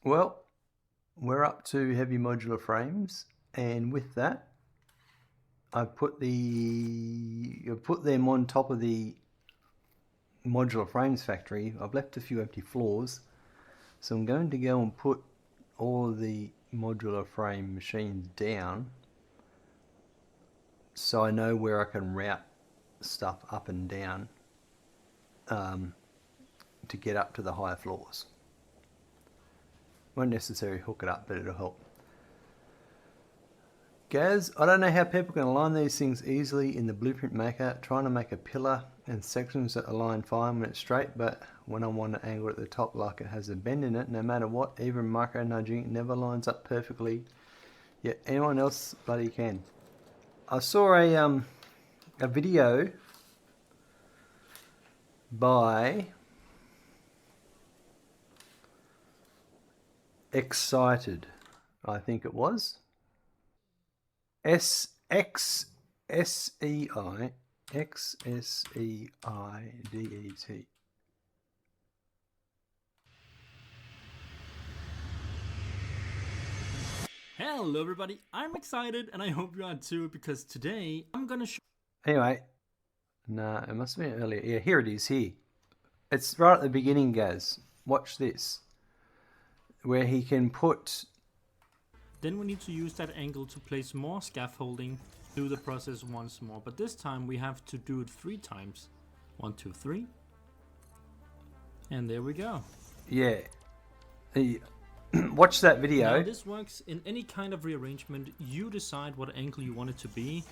Well, we're up to heavy modular frames, and with that, I've put them on top of the modular frames factory. I've left a few empty floors, so I'm going to go and put all the modular frame machines down so I know where I can route stuff up and down to get up to the higher floors. Won't necessarily hook it up, but it'll help. Gaz, I don't know how people can align these things easily in the blueprint maker, trying to make a pillar and sections that align fine when it's straight, but when I want an angle at the top like it has a bend in it, no matter what, even micro nudging, it never lines up perfectly, yet anyone else bloody can. I saw a video by Excited, I think it was. Xseidet. Hello everybody, I'm excited and I hope you are too, because today I'm gonna show... Anyway, nah, it must have been earlier. Yeah, here it is, here. It's right at the beginning, Gaz. Watch this. Where he can put... Then we need to use that angle to place more scaffolding, do the process once more, but this time we have to do it 3 times. 1, 2, 3. And there we go. Yeah. Watch that video. Now this works in any kind of rearrangement. You decide what angle you want it to be.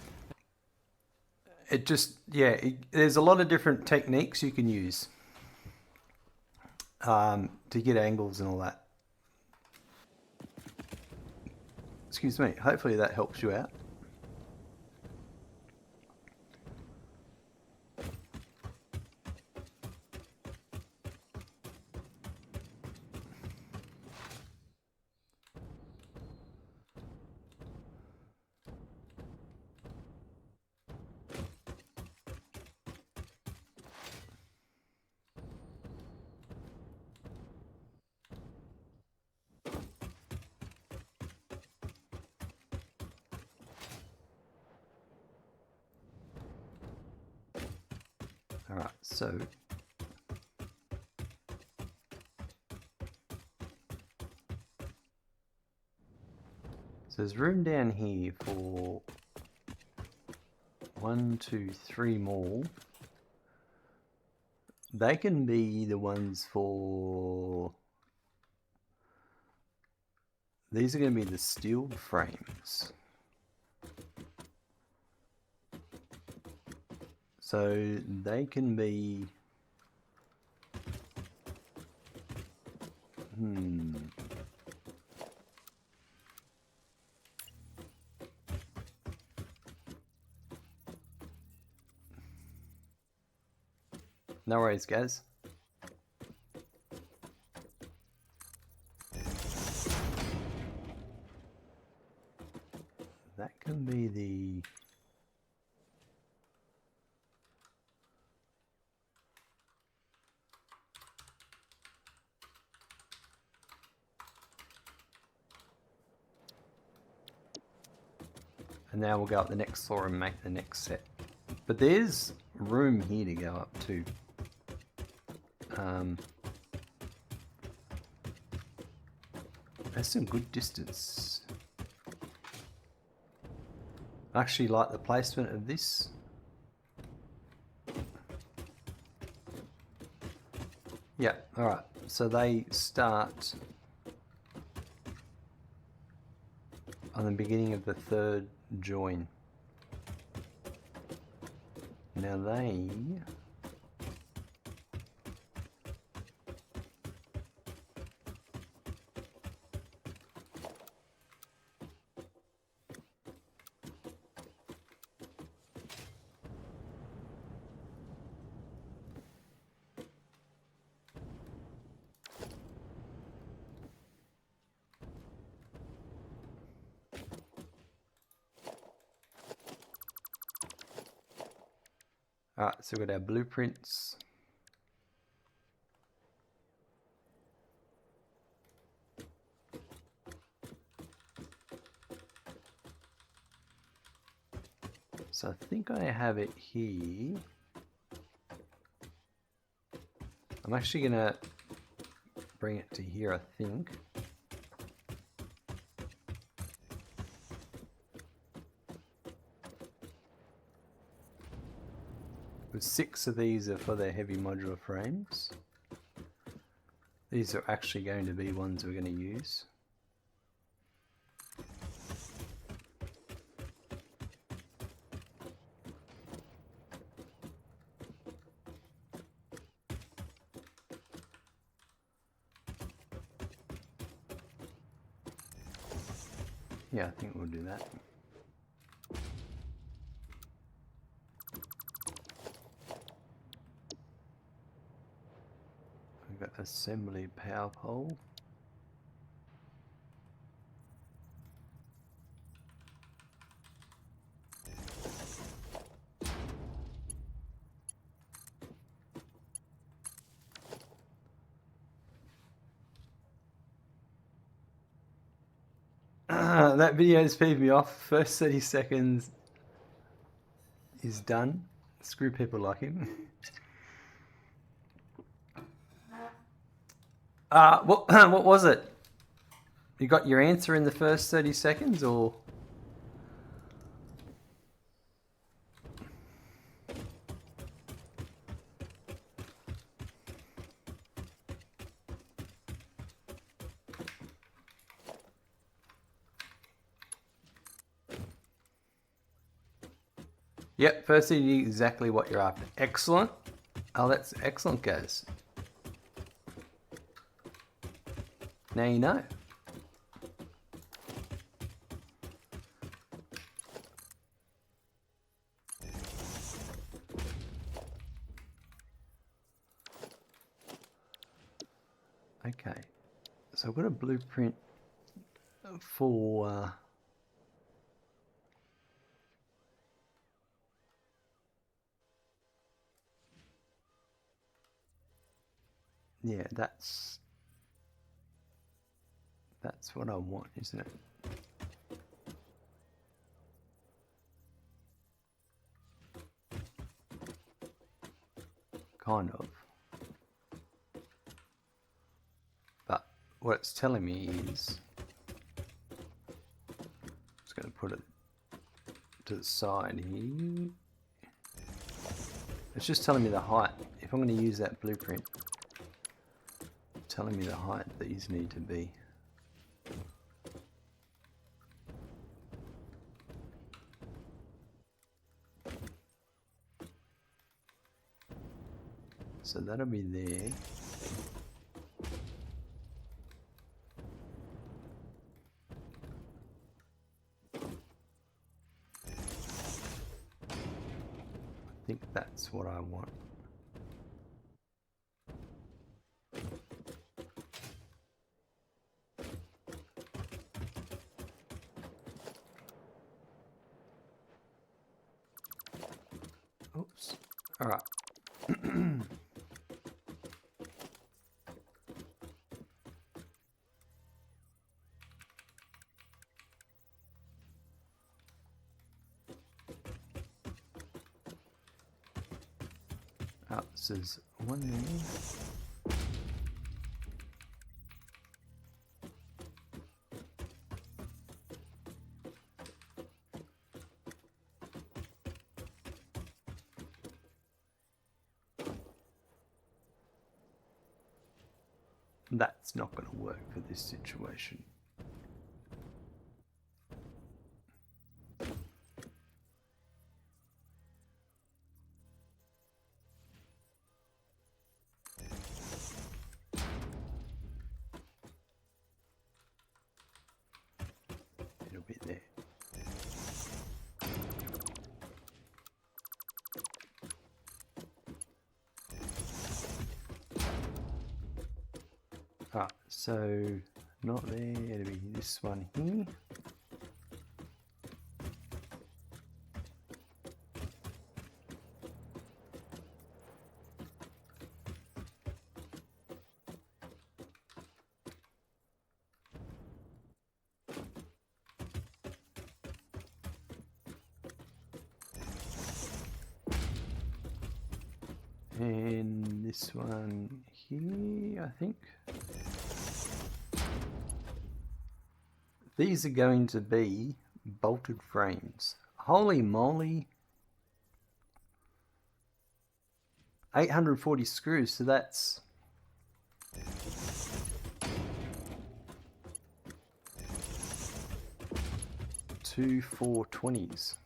It just, yeah, there's a lot of different techniques you can use to get angles and all that. Excuse me, hopefully that helps you out. All right, so there's room down here for 1, 2, 3 more. They can be the ones for... These are going to be the steel frames. So they can be... No worries, guys. That can be the... And now we'll go up the next floor and make the next set. But there's room here to go up too. That's some good distance. I actually like the placement of this. Yeah, alright. So they start on the beginning of the 3rd join. Now they... Alright, so we've got our blueprints. So I think I have it here. I'm actually gonna bring it to here, I think. But 6 of these are for the heavy modular frames. These are actually going to be ones we're going to use. Yeah, I think we'll do that. We've got assembly power pole. That video has peed me off. First 30 seconds is done. Screw people like him. What was it? You got your answer in the first 30 seconds, or? Yep, firstly you knew exactly what you're after. Excellent. Oh, that's excellent, guys. Now you know. Okay, so I've got a blueprint for yeah, that's what I want, isn't it? Kind of. But what it's telling me is, I'm just going to put it to the side here. It's just telling me the height. If I'm going to use that blueprint, it's telling me the height these need to be. So that'll be there. I think that's what I want. Oops. All right. So there's one there. That's not going to work for this situation. It'll be there. Ah, so not there, it'll be this one here. And this one here, I think. These are going to be bolted frames. Holy moly. 840 screws, so that's 2 420s.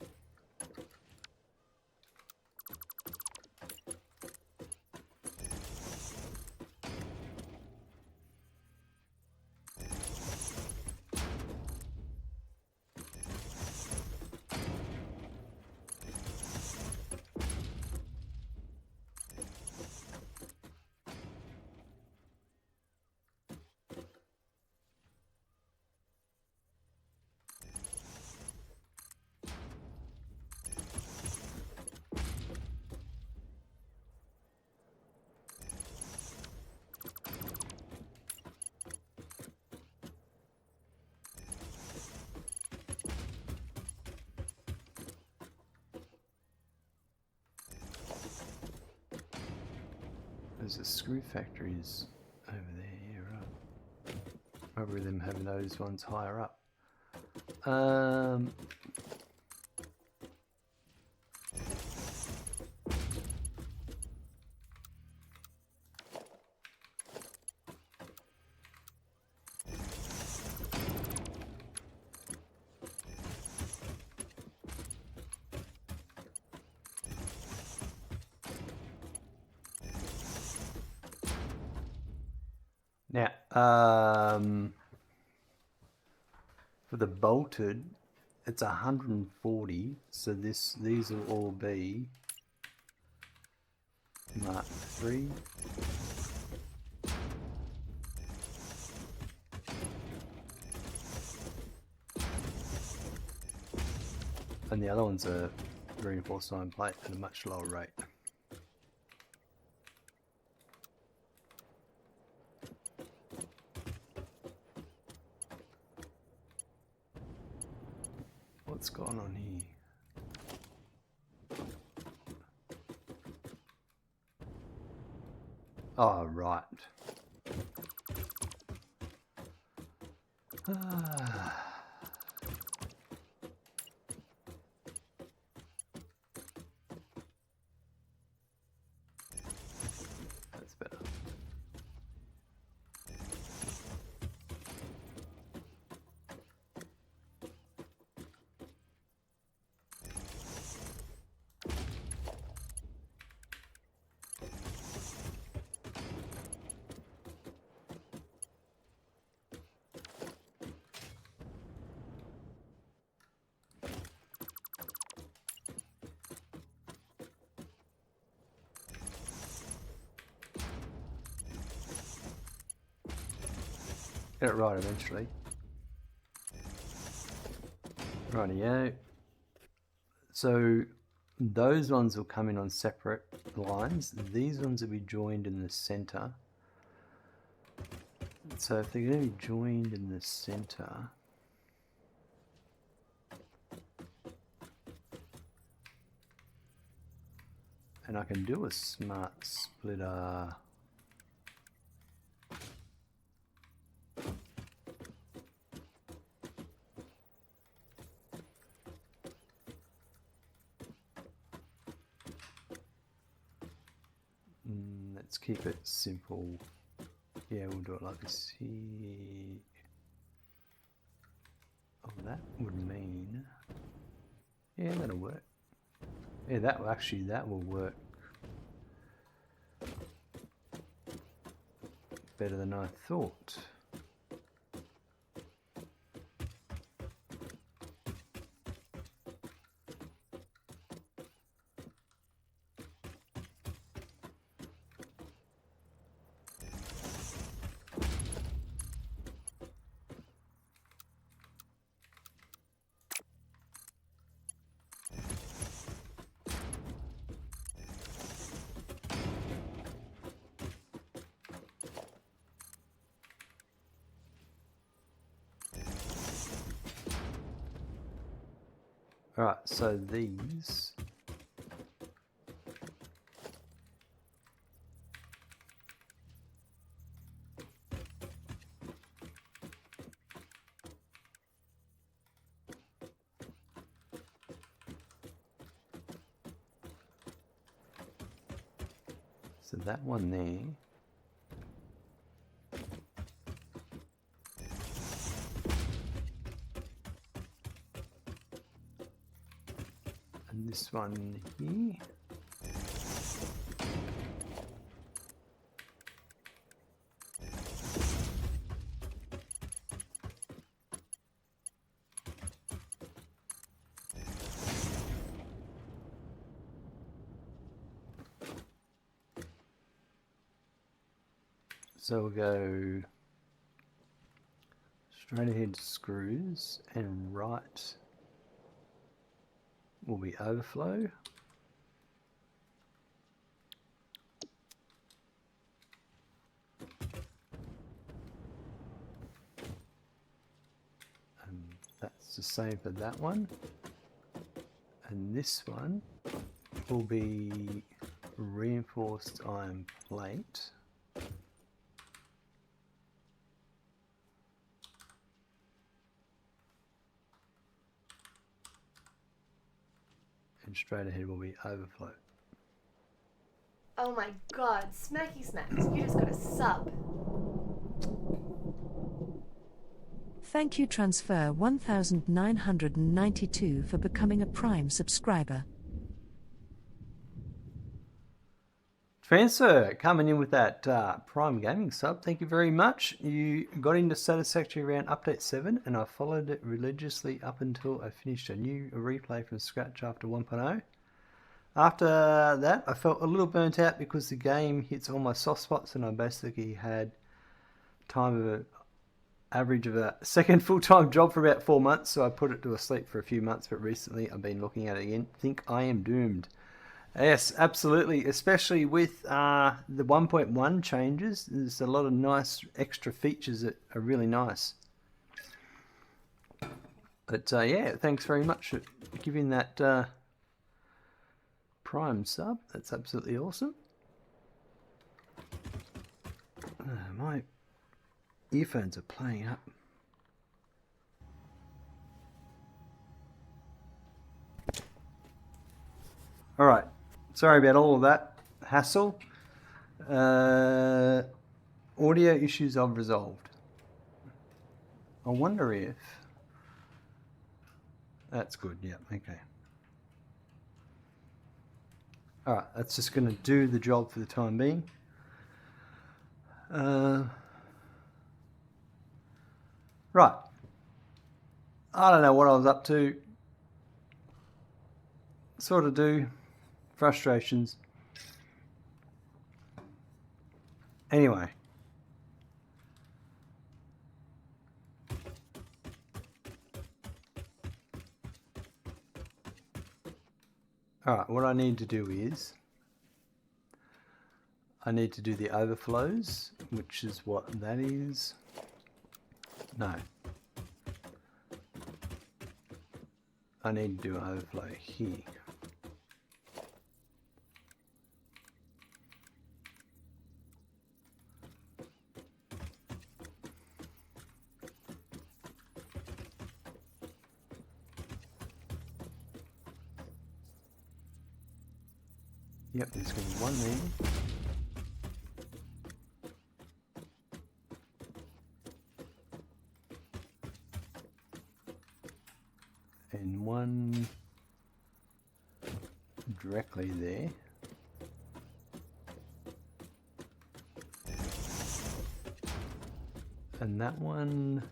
There's a screw factories over there, yeah, right. Probably them having those ones higher up. Now, for the bolted, it's 140, so these will all be Mark 3. And the other one's a reinforced iron plate at a much lower rate. What's going on here? Oh, right. That's better. Get it right eventually. Rightio. So those ones will come in on separate lines. These ones will be joined in the center. So if they're going to be joined in the center, and I can do a smart splitter. Let's keep it simple. Yeah, we'll do it like this here. Oh, that would mean, yeah, that'll work. Yeah, that will actually, that will work better than I thought. Alright, so these So that one there. And this one here. So we'll go straight ahead screws, and right will be overflow. And that's the same for that one. And this one will be reinforced iron plate. And straight ahead will be overflow. Oh my god, Smacky Smacks, you just got a sub. Thank you Transfer 1992 for becoming a Prime subscriber. Transfer coming in with that Prime Gaming sub. Thank you very much. You got into Satisfactory around update 7, and I followed it religiously up until I finished a new replay from scratch after 1.0. After that, I felt a little burnt out because the game hits all my soft spots, and I basically had time of an average of a second full-time job for about 4 months, so I put it to a sleep for a few months, but recently I've been looking at it again. Think I am doomed. Yes, absolutely, especially with the 1.1 changes. There's a lot of nice extra features that are really nice. But yeah, thanks very much for giving that Prime sub. That's absolutely awesome. My earphones are playing up. Alright, sorry about all of that hassle. Audio issues I've resolved. I wonder if... That's good, yeah, okay. Alright, that's just going to do the job for the time being. Right. I don't know what I was up to. Sort of do. Frustrations. Anyway. Alright, what I need to do is I need to do the overflows, which is what that is. No. I need to do an overflow here. Yep, there's going to be one there. And one directly there. And that one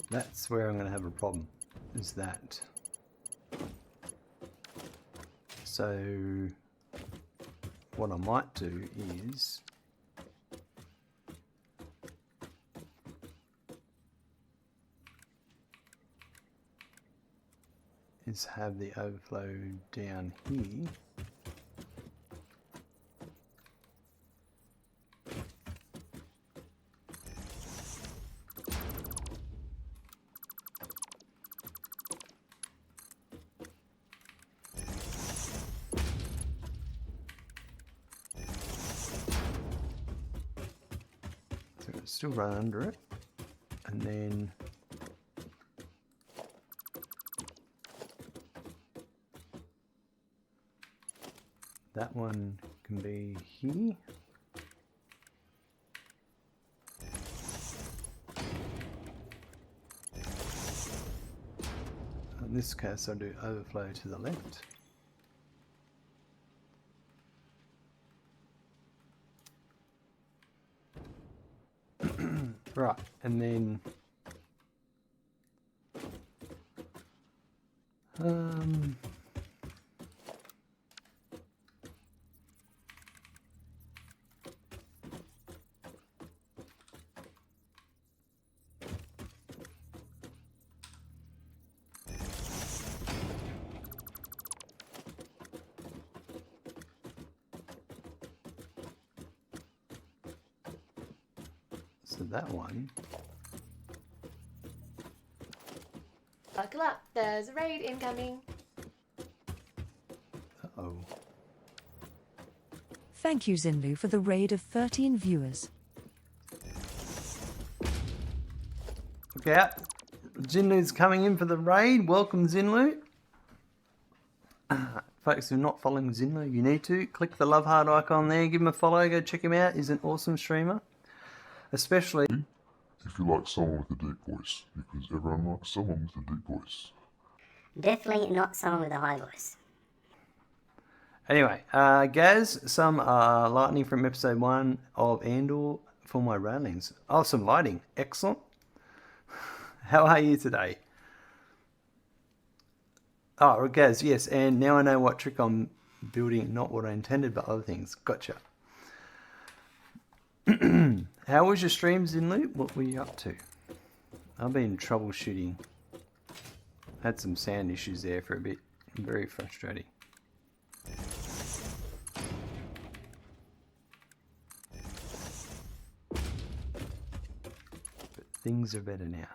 that's where I'm going to have a problem, is that. So what I might do is have the overflow down here. still run under it. And then that one can be here. In this case, I'll do overflow to the left. Right, and then so that one. Buckle up, there's a raid incoming. Uh-oh. Thank you, Zinlu, for the raid of 13 viewers. Look out. Zinlu's coming in for the raid. Welcome, Zinlu. Folks, if you're not following Zinlu, you need to. Click the love heart icon there. Give him a follow. Go check him out. He's an awesome streamer. Especially if you like someone with a deep voice, because everyone likes someone with a deep voice. Definitely not someone with a high voice. Anyway, Gaz, some lightning from episode 1 of Andor for my railings. Oh, some lighting. Excellent. How are you today? Oh, Gaz, yes, and now I know what trick I'm building, not what I intended, but other things. Gotcha. How was your streams in Loop? What were you up to? I've been troubleshooting. Had some sound issues there for a bit. Very frustrating. But things are better now.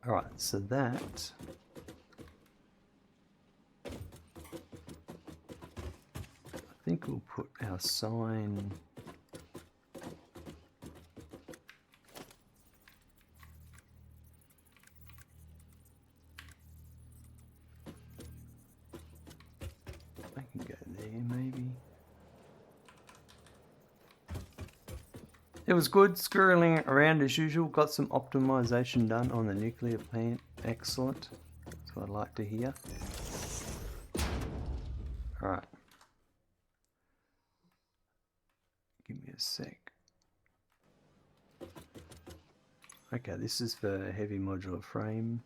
Alright, so that... I think we'll put our sign... I can go there maybe. It was good squirreling around as usual. Got some optimization done on the nuclear plant. Excellent. That's what I'd like to hear. Alright. Give me a sec. Okay, this is for heavy modular frame.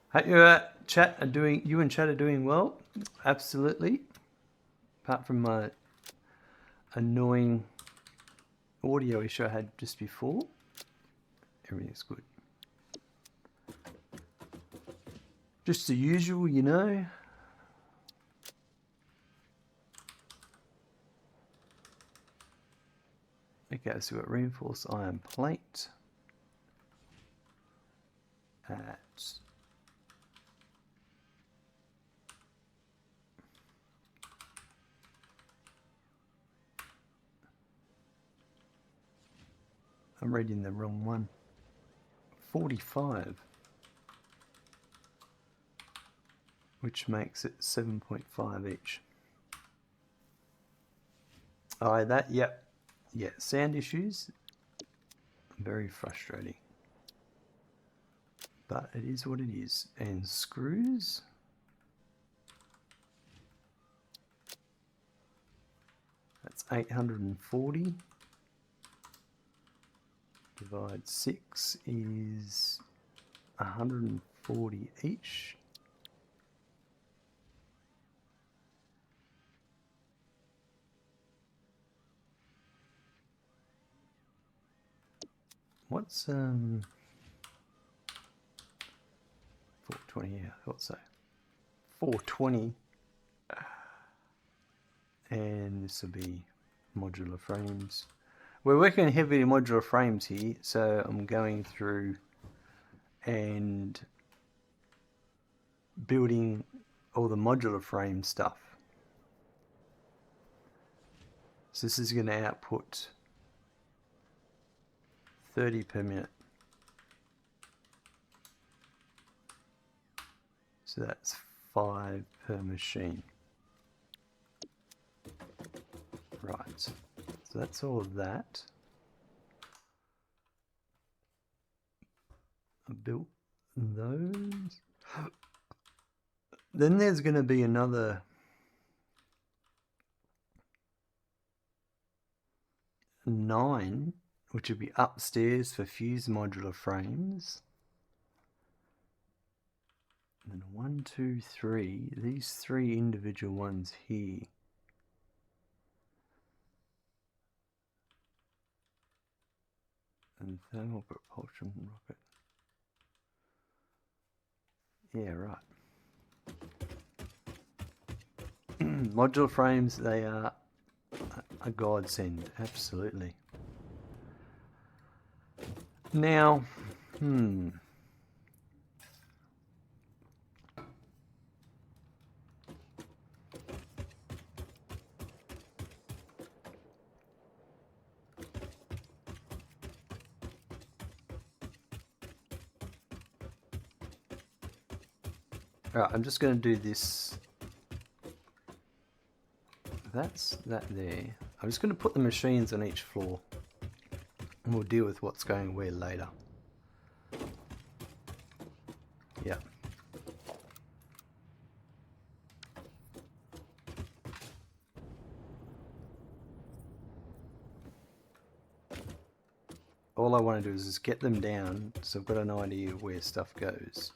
Hope you and chat are doing well. Absolutely. Apart from my annoying audio issue I had just before, everything's good. Just the usual, you know. Okay, so we've got reinforced iron plate at I'm reading the wrong one. 45. Which makes it 7.5 each. Oh, that, yep. Yeah, sound issues. Very frustrating. But it is what it is. And screws. That's 840. Divide 6 is 140 each. What's 420? Yeah, I thought so. 420, and this will be modular frames. We're working on heavy modular frames here, so I'm going through and building all the modular frame stuff. So this is going to output 30 per minute. So that's 5 per machine. Right, so that's all of that. I built those. Then there's going to be another nine, which would be upstairs for fused modular frames. And then 1, 2, 3. These 3 individual ones here. And thermal propulsion rocket. Yeah, right. Modular frames, they are a godsend, absolutely. Now, alright, I'm just going to do this. That's that there. I'm just going to put the machines on each floor, and we'll deal with what's going where later. Yeah. All I want to do is just get them down, so I've got an idea of where stuff goes.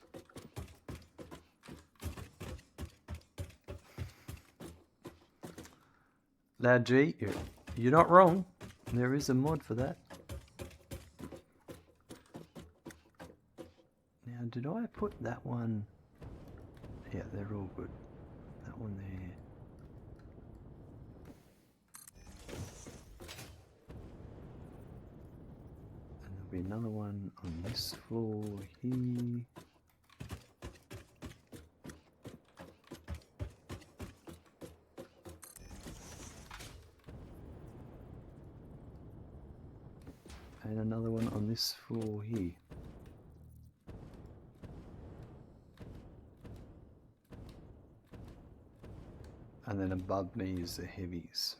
Loud G, you're not wrong. There is a mod for that. Now, did I put that one? Yeah, they're all good. That one there. And there'll be another one on this floor here. And another one on this floor here. And then above me is the heavies.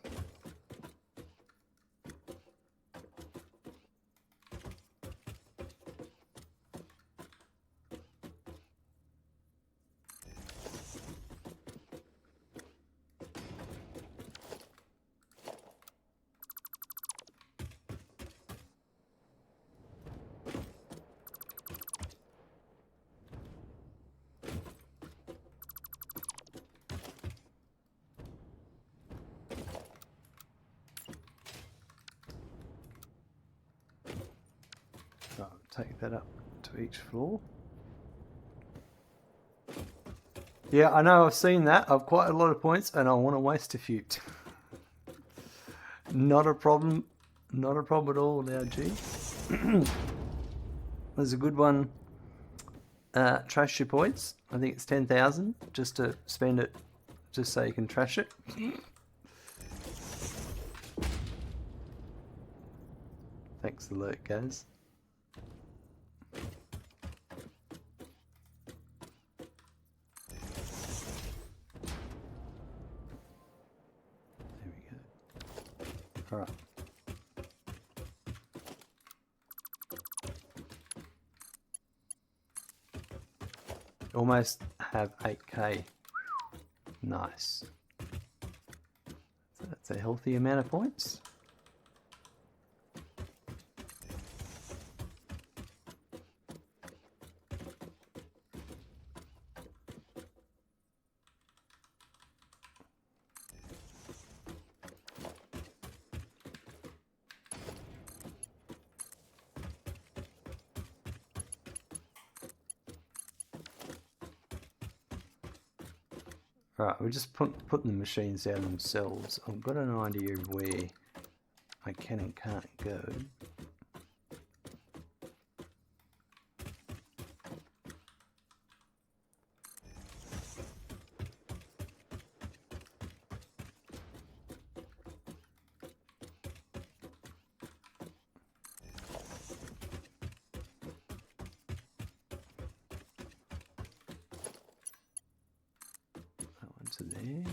So I'll take that up to each floor. Yeah, I know, I've seen that. I've quite a lot of points and I want to waste a few. Not a problem. Not a problem at all now, G. There's a good one. Trash your points. I think it's 10,000 just to spend it, just so you can trash it. Thanks alert, guys. There we go. All right. Almost have 8k. Nice. So that's a healthy amount of points. Right, we're just putting the machines down themselves. I've got an idea of where I can and can't go. to there.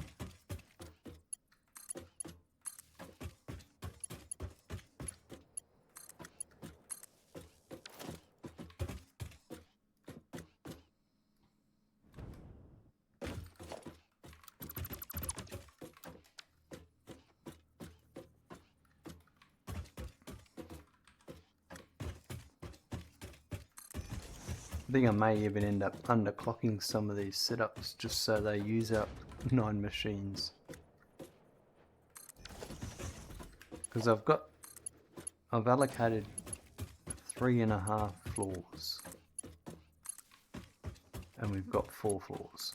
I think I may even end up underclocking some of these setups just so they use up 9 machines. Because I've allocated 3.5 floors. And we've got 4 floors.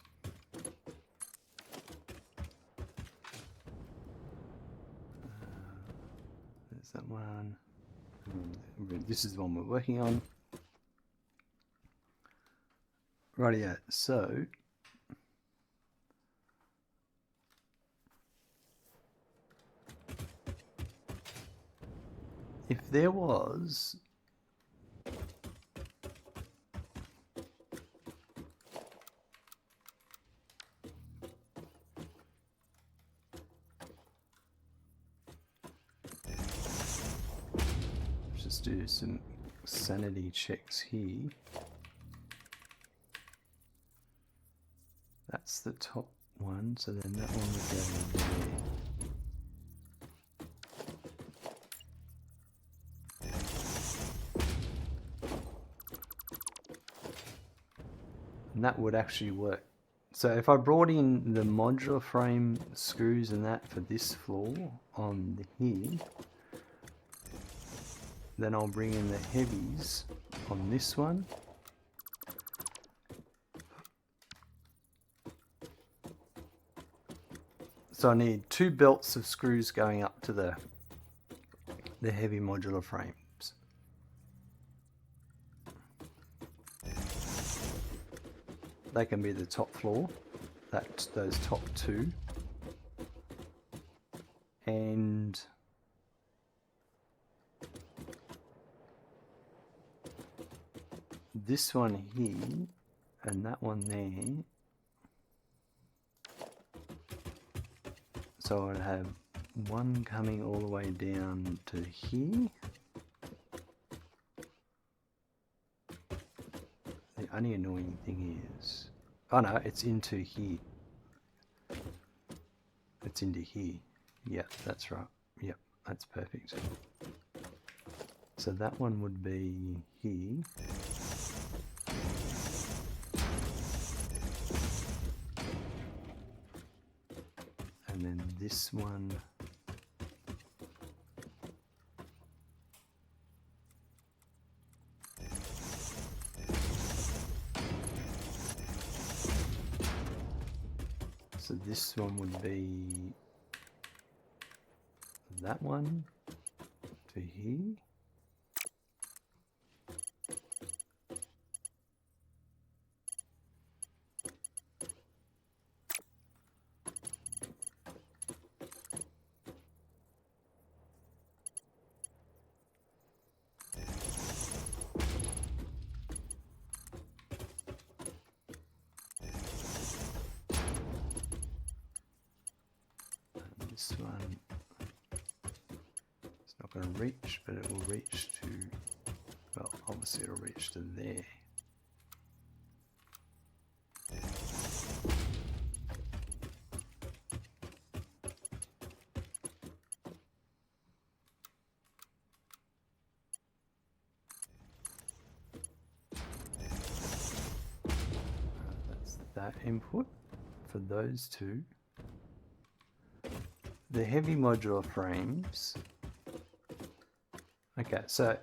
There's that one. This is the one we're working on. Rightio, so if there was let's just do some sanity checks here. That's the top one, so then that one would go there. And that would actually work. So if I brought in the modular frame screws and that for this floor on here, then I'll bring in the heavies on this one. So I need 2 belts of screws going up to the heavy modular frames. They can be the top floor, those top 2. And this one here and that one there. So I'd have one coming all the way down to here. The only annoying thing is, oh no, it's into here. It's into here. Yeah, that's right. Yep, that's perfect. So that one would be here. And then this one so this one would be that one to here. This one, it's not going to reach, but it will reach to, well, obviously it'll reach to there. That's that input for those 2. The heavy modular frames. Okay, so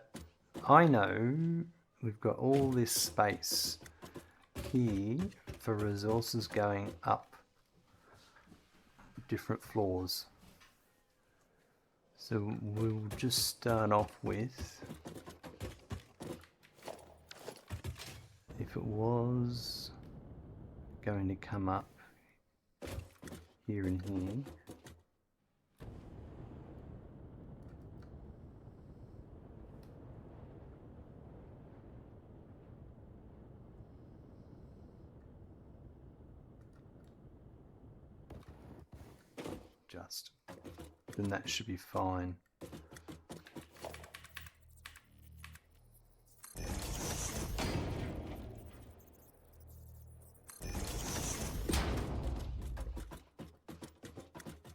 I know we've got all this space here for resources going up different floors. So we'll just start off with, if it was going to come up here and here, just. Then that should be fine.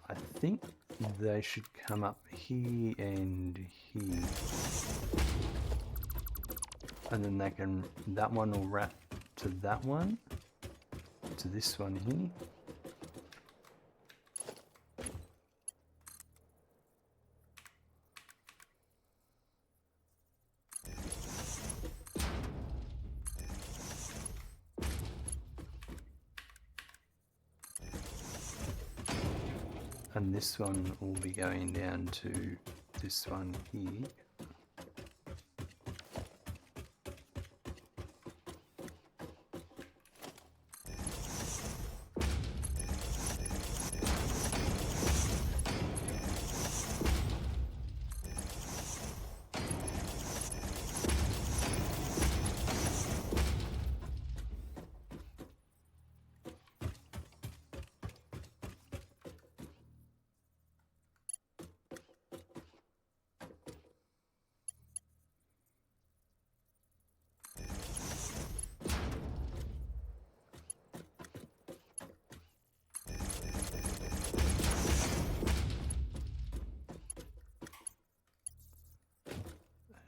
I think they should come up here and here. And then they can, that one will wrap to that one, to this one here. And this one will be going down to this one here.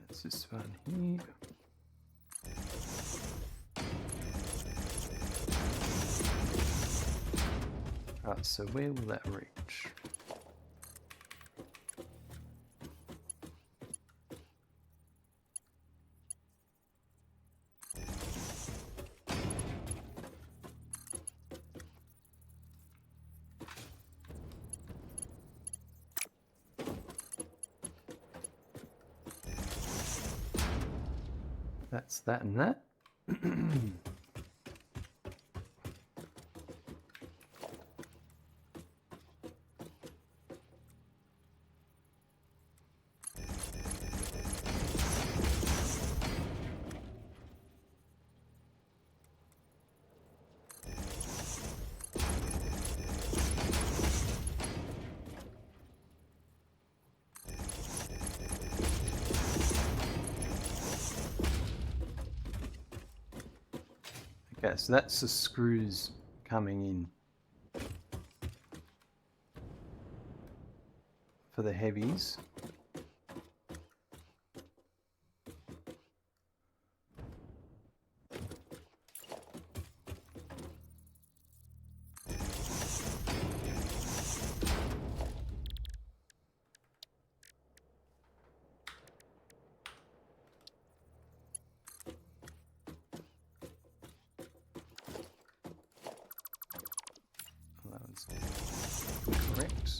That's this one here. Right, so where will that reach? That's that and that. Okay, so that's the screws coming in for the heavies. That was correct.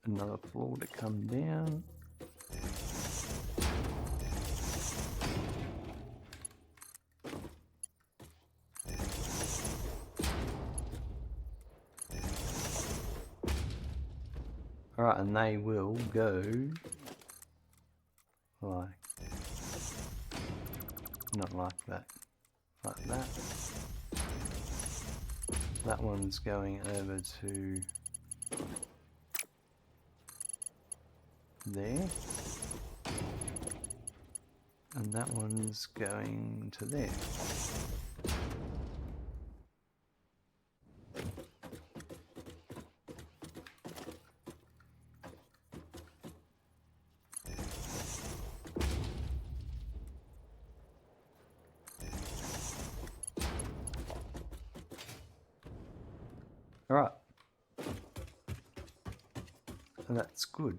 Another floor to come down. Alright, and they will go like, not like that, like that. That one's going over to there, and that one's going to there. All right, and that's good.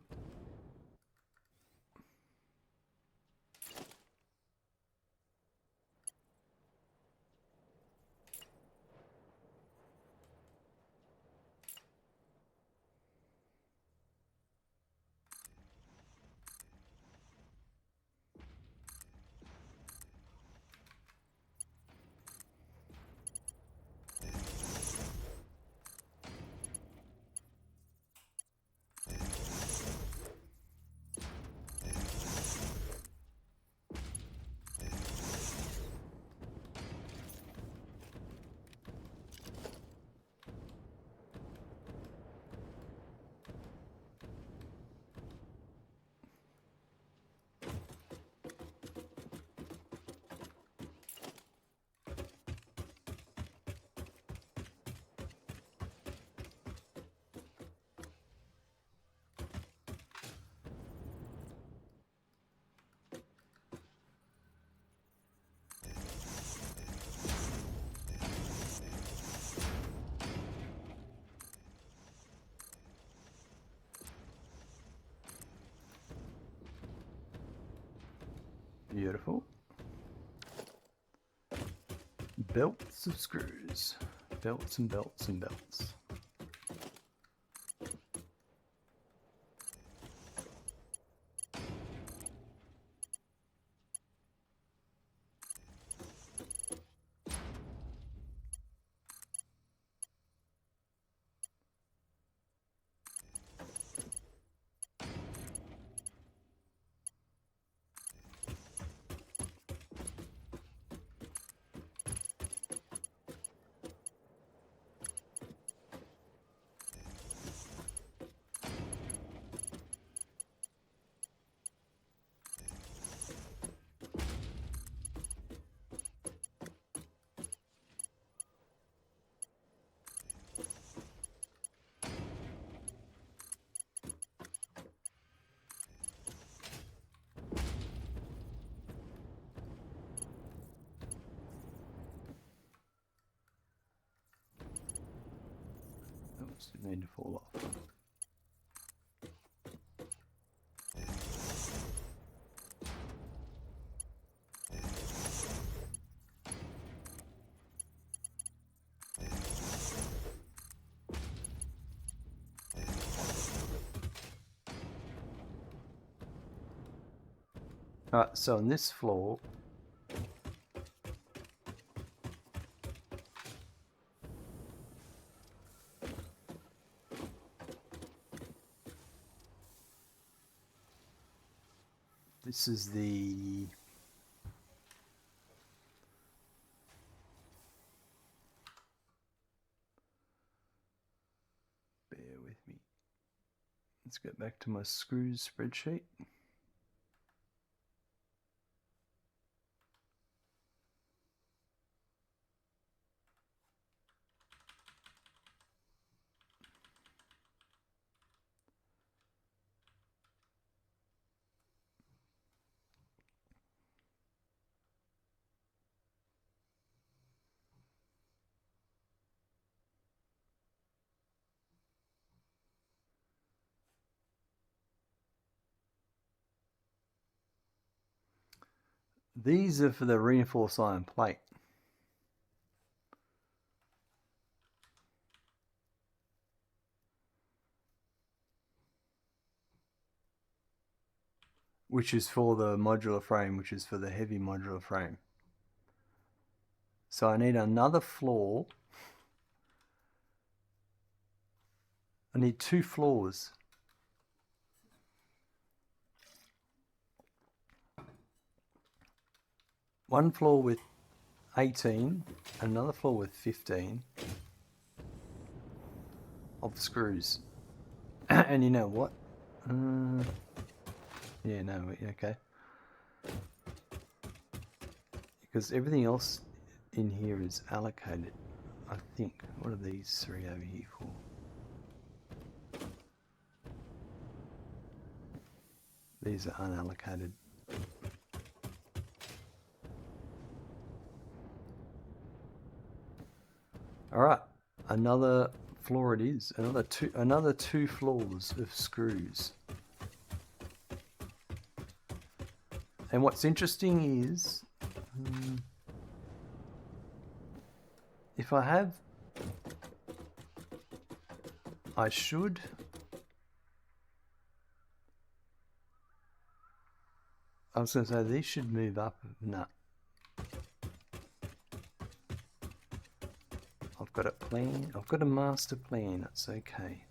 Beautiful. Belts of screws. Belts and belts and belts. Oops, it need to fall off. Alright, so on this floor, this is the bear with me. Let's get back to my screws spreadsheet. These are for the reinforced iron plate. Which is for the modular frame, which is for the heavy modular frame. So I need another floor. I need 2 floors. One floor with 18, another floor with 15 of screws. And you know what? Yeah, no, okay. Because everything else in here is allocated, I think. What are these 3 over here for? These are unallocated. Alright, another floor it is. Another two floors of screws. And what's interesting is, if I have, I should, I was going to say these should move up. No. I've got a plan. I've got a master plan. It's okay.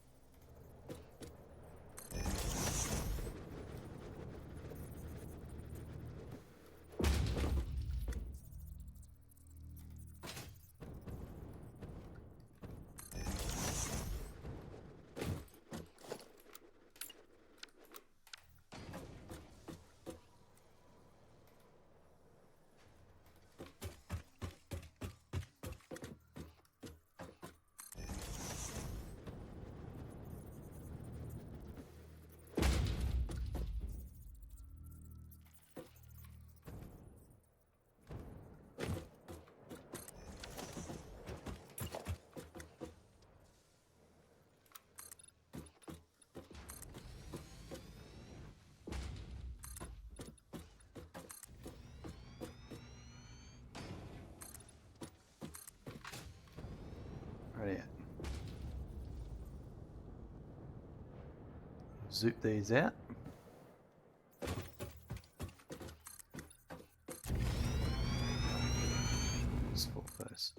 zoop these out. Just fall first.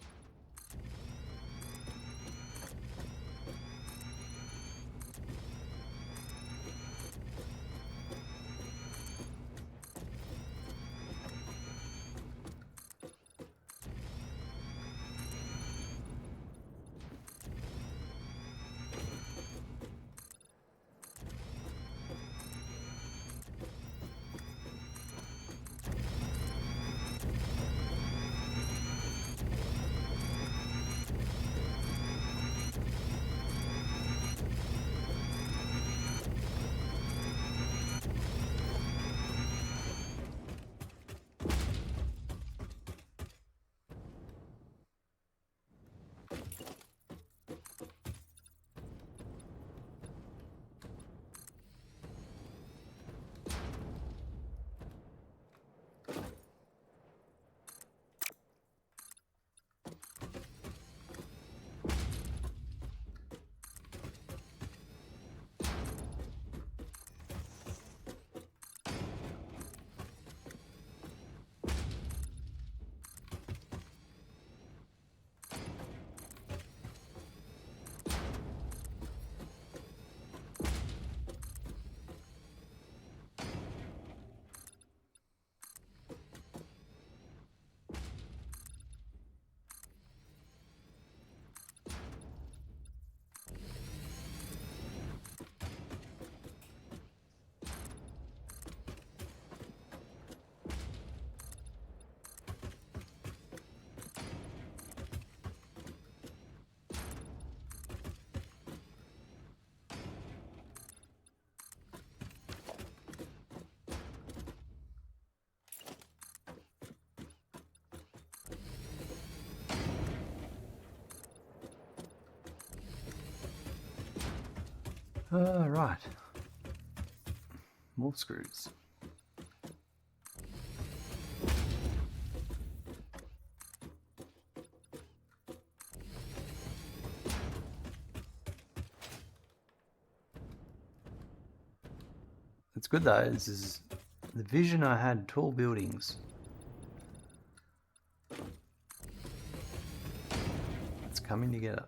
Right. More screws. It's good though, this is the vision I had, tall buildings. It's coming together.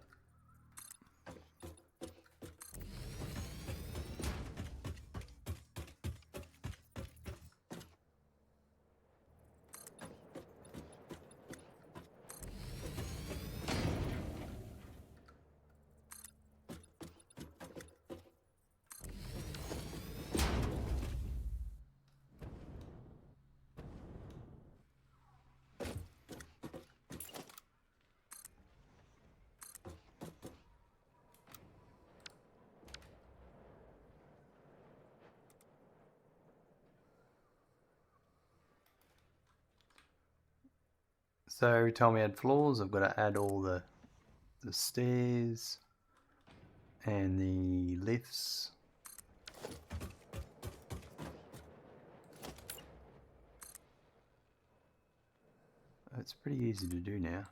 So every time we add floors, I've got to add all the stairs and the lifts. It's pretty easy to do now.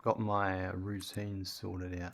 Got my routine sorted out.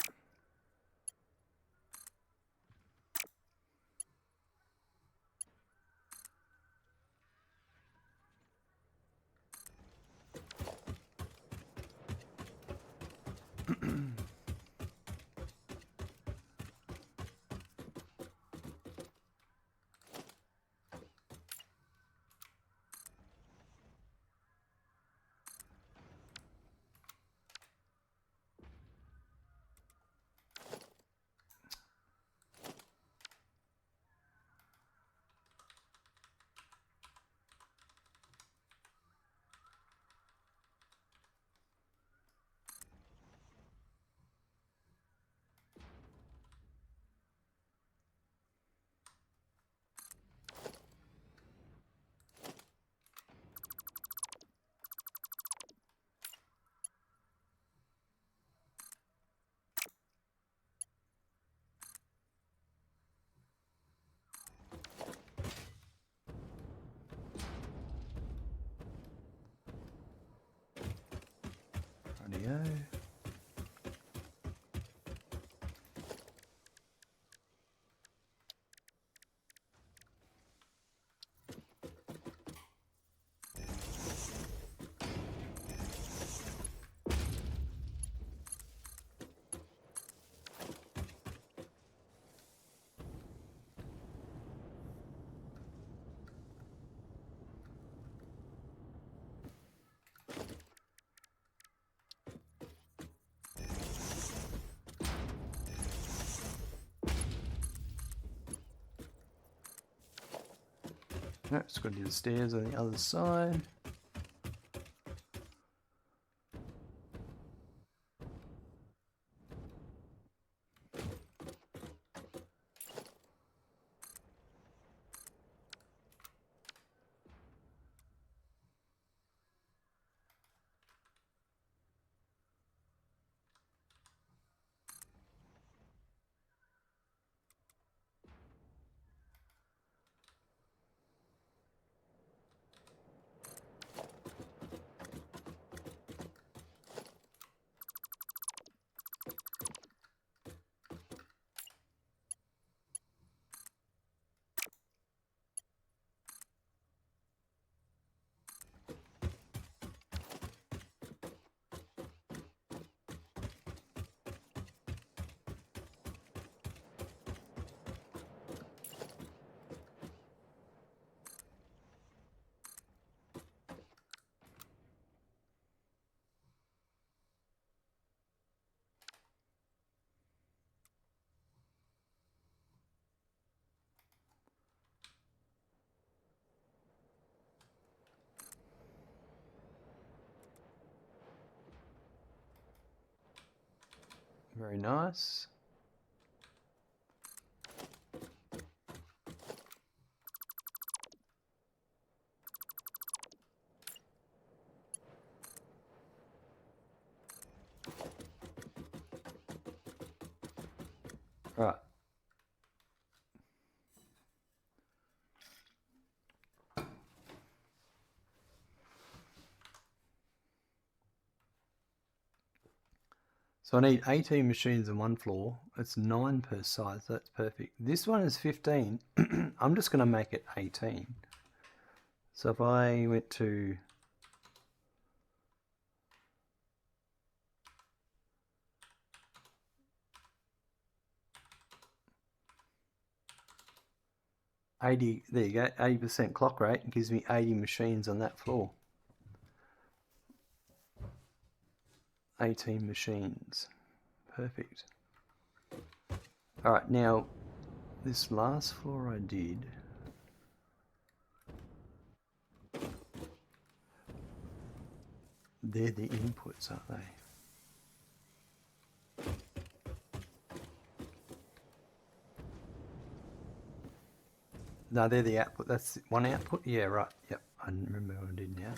go. No, just got to do the stairs on the other side. Very nice. Right. So I need 18 machines on one floor. It's 9 per side, so that's perfect. This one is 15. I'm just going to make it 18. So if I went to there you go, 80% clock rate, it gives me 80 machines on that floor. 18 machines. Perfect. Alright, now this last floor I did, they're the inputs, aren't they? No, they're the output. That's one output? Yeah, right. Yep, I remember what I did now.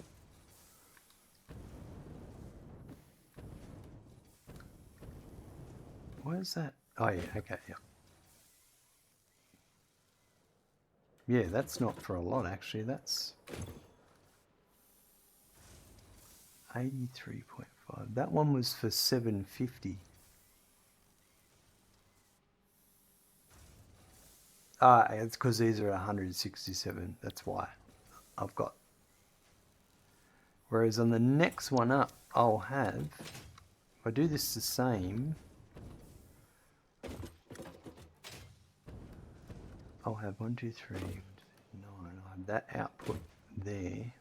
Where's that? Oh yeah, okay, yeah. Yeah, that's not for a lot actually. That's 83.5. That one was for 750. It's because these are 167. That's why I've got. Whereas on the next one up, I'll have, if I do this the same, I'll have 1, 2, 3, 9. I'll have that output there.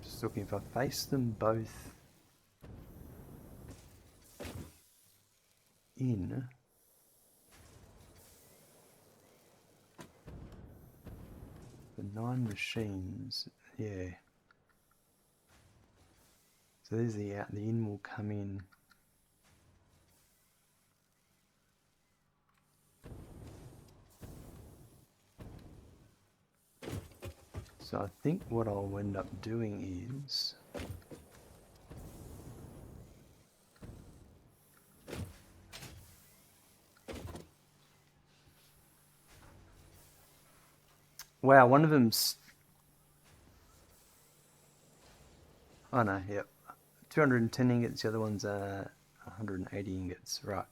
Just looking if I face them both in. The 9 machines, yeah. So there's the out. The in will come in. So I think what I'll end up doing is Wow, one of them's... Oh no, yep. 210 ingots, the other one's 180 ingots, right.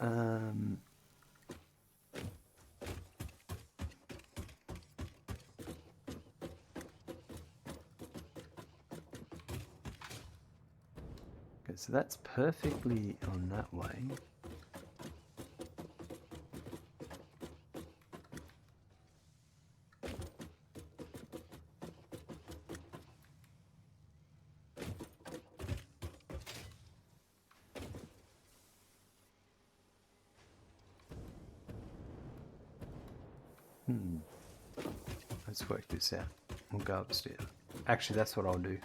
Okay, so that's perfectly on that way. Let's work this out. We'll go upstairs. Actually, that's what I'll do.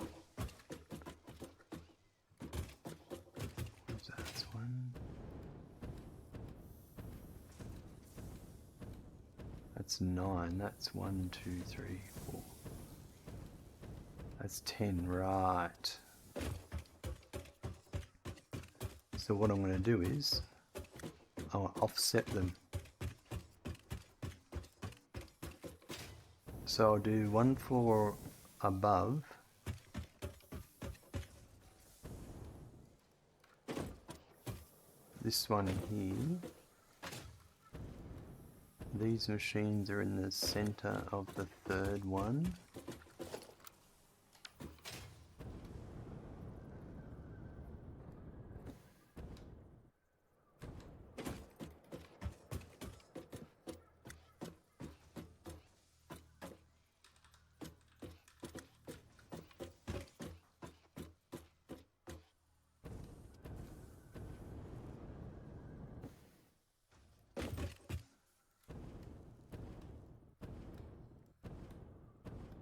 So that's one. That's 9. That's 1, 2, 3, 4. That's 10, right. So what I'm going to do is I'll offset them. So I'll do one for above. This one here. These machines are in the center of the third one.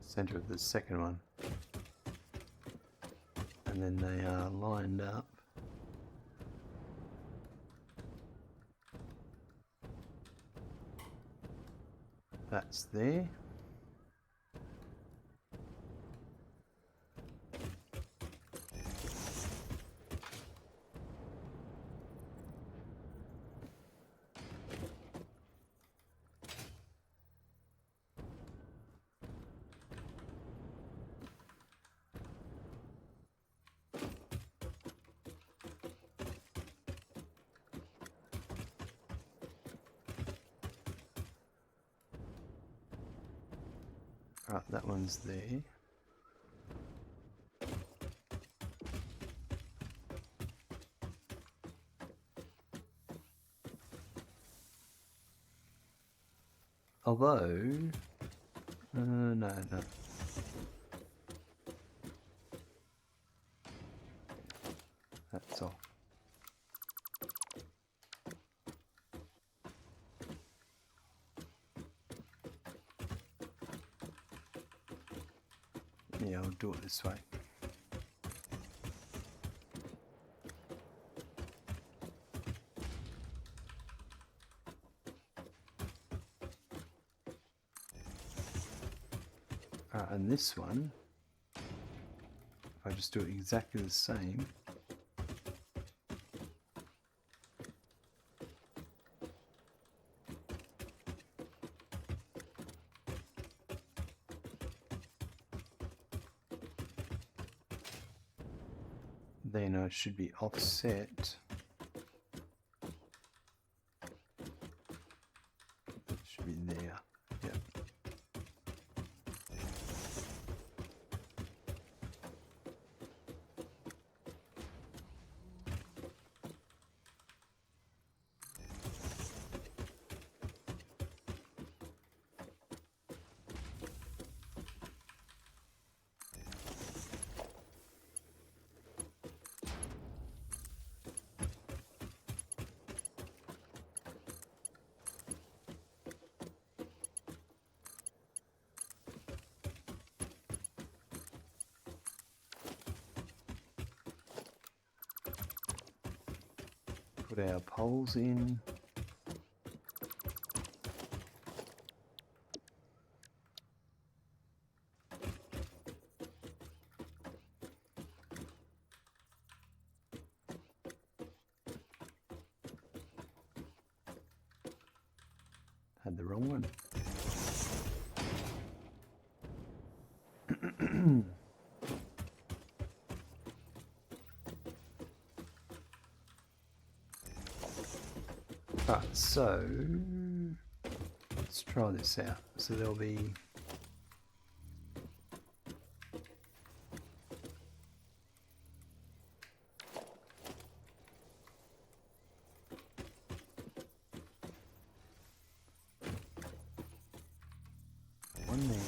Center of the second one, and then they are lined up. That's there. Right, that one's there. Although, no. That's all. Yeah, I'll do it this way. And this one, if I just do it exactly the same, then I should be offset. It should be there. Yep. Put our poles in. Had the wrong one. Right, so let's try this out. So there'll be one there.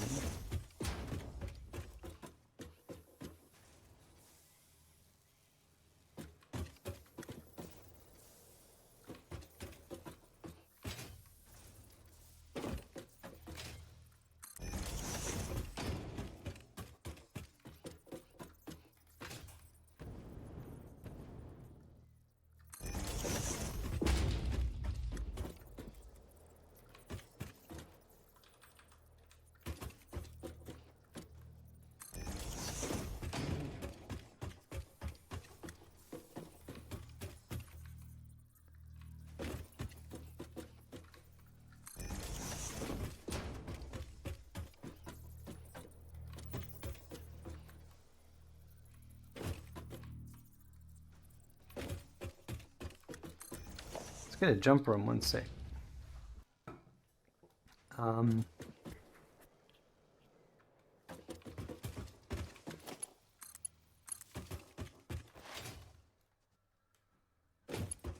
Let's get a jumper on one sec.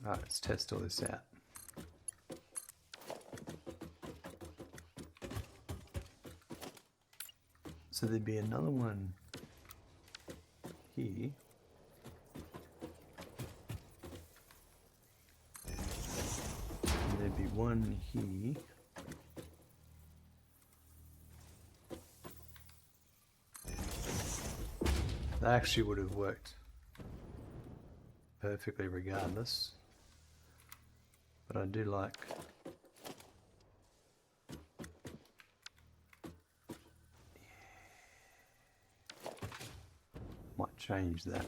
Right, let's test all this out. So there'd be another one here. And there'd be one here. That actually would have worked perfectly regardless. But I do like might change that.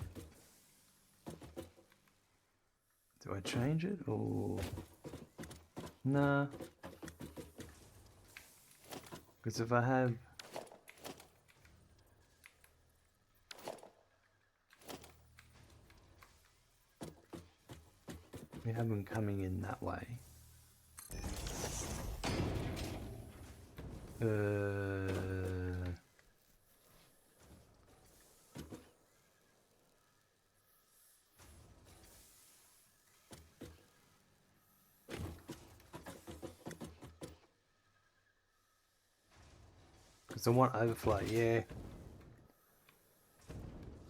Do I change it or nah? Because if I have we have them coming in that way. Because I want overflow, yeah.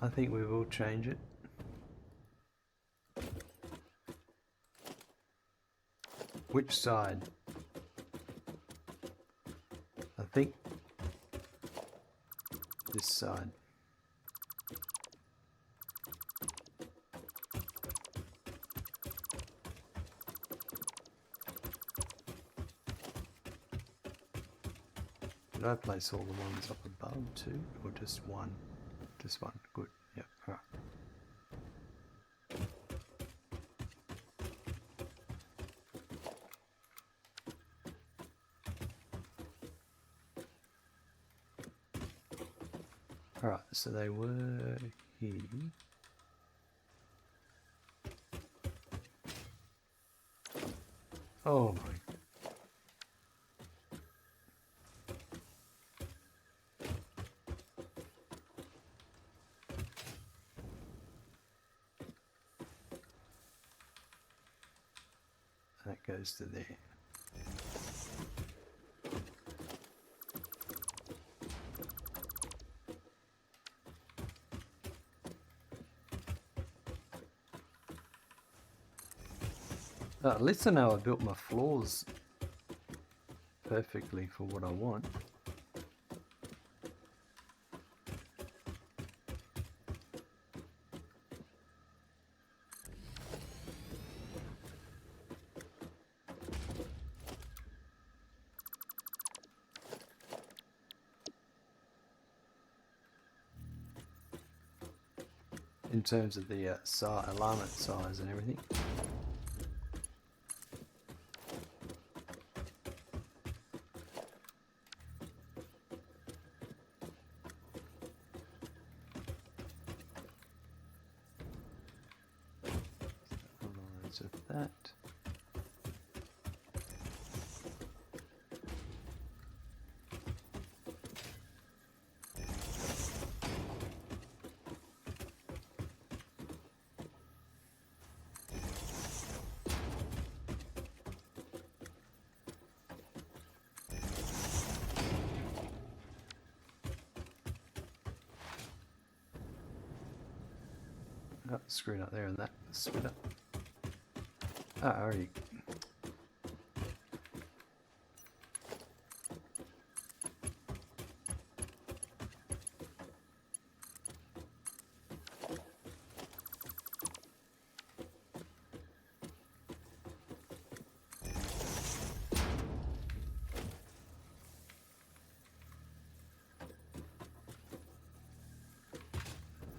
I think we will change it. Which side? I think this side. Did I place all the ones up above too, or just one? Just one, good, yep, alright. Alright, so they were here. Oh my. That goes to there. At least I know I built my floors perfectly for what I want. In terms of the alignment size and everything. 2/3 of that. Oh, screwed up there and that. Split up. Oh, I already.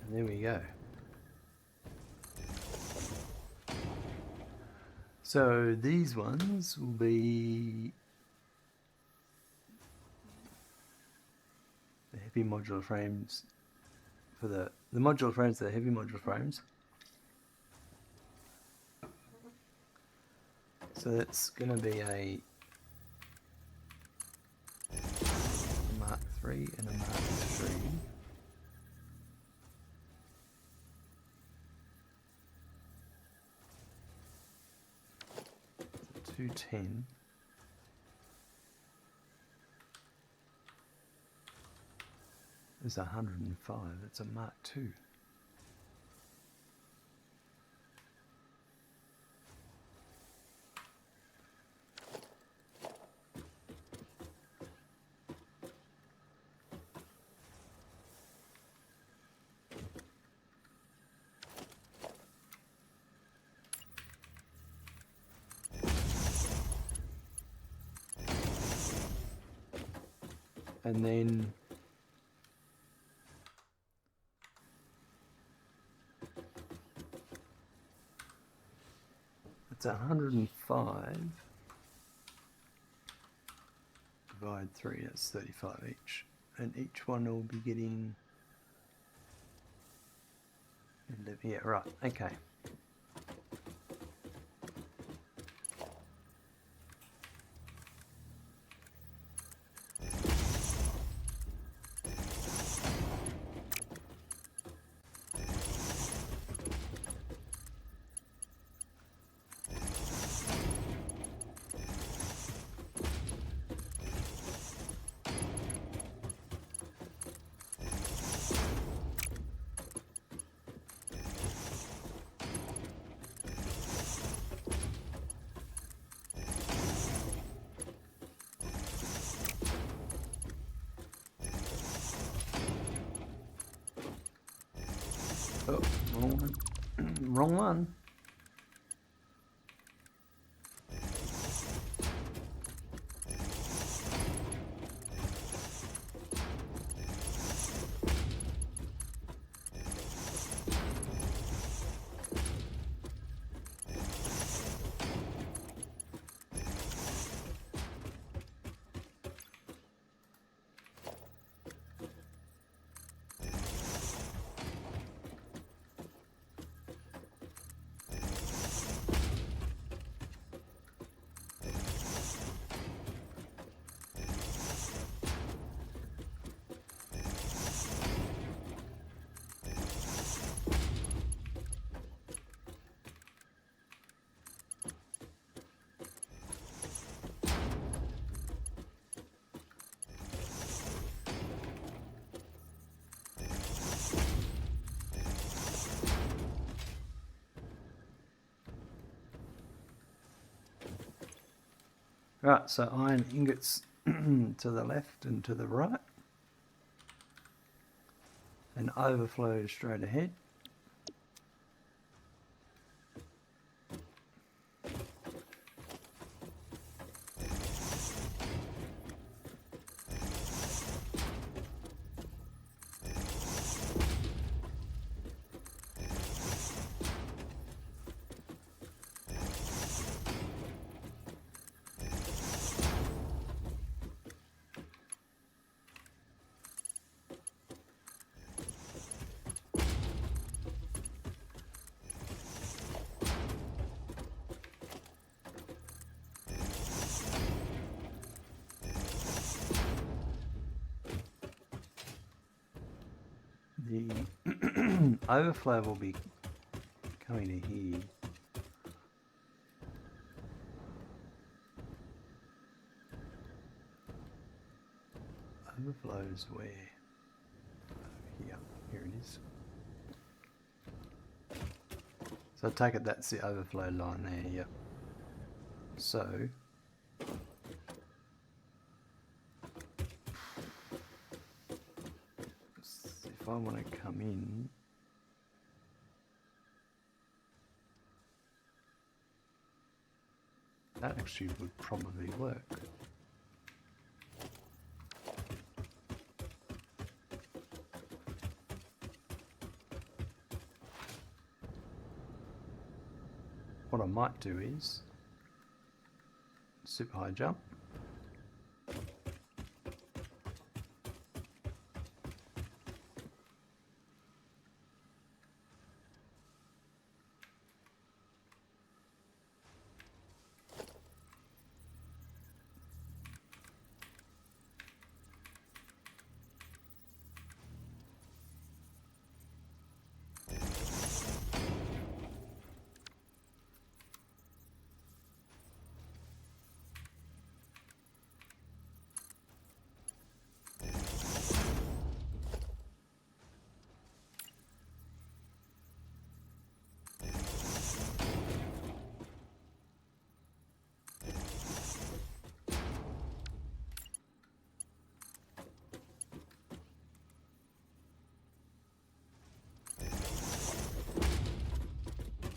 And there we go. So these ones will be the heavy modular frames for the modular frames, the heavy modular frames. So that's going to be a Mark III and a Mark III. So 210. There's 105. It's a Mark II. And then it's 105 divide 3, that's 35 each. And each one will be getting 11, yeah, right, okay. Oh, wrong one. Wrong one. Right, so iron ingots to the left and to the right, and overflow straight ahead. the overflow will be coming to here. Overflows where? Here, here it is. So I take it that's the overflow line there, yep. So if I want to come in, that actually would probably work. What I might do is super high jump.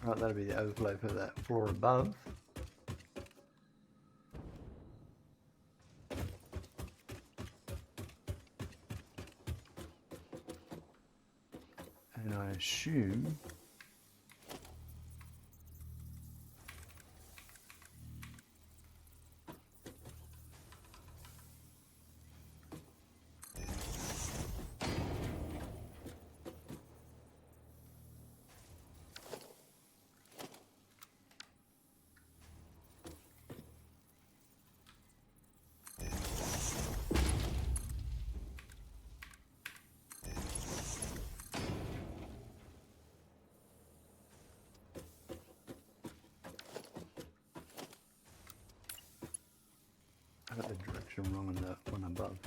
Right, that'll be the overflow for that floor above. And I assume I got the direction wrong on the one above.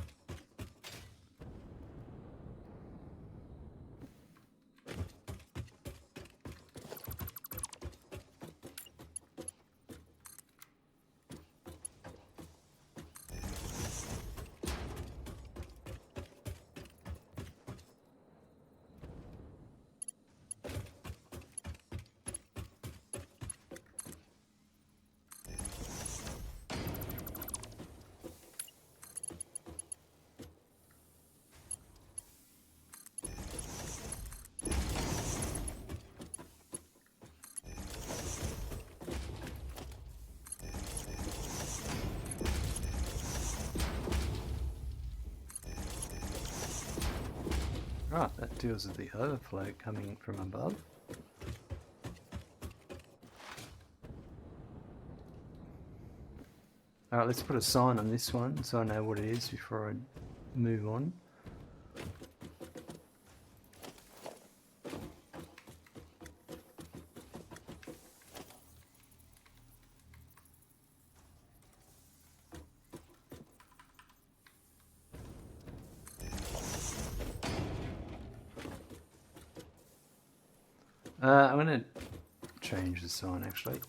Right, that deals with the overflow coming from above. Alright, let's put a sign on this one so I know what it is before I move on. I'm going to change the sign actually.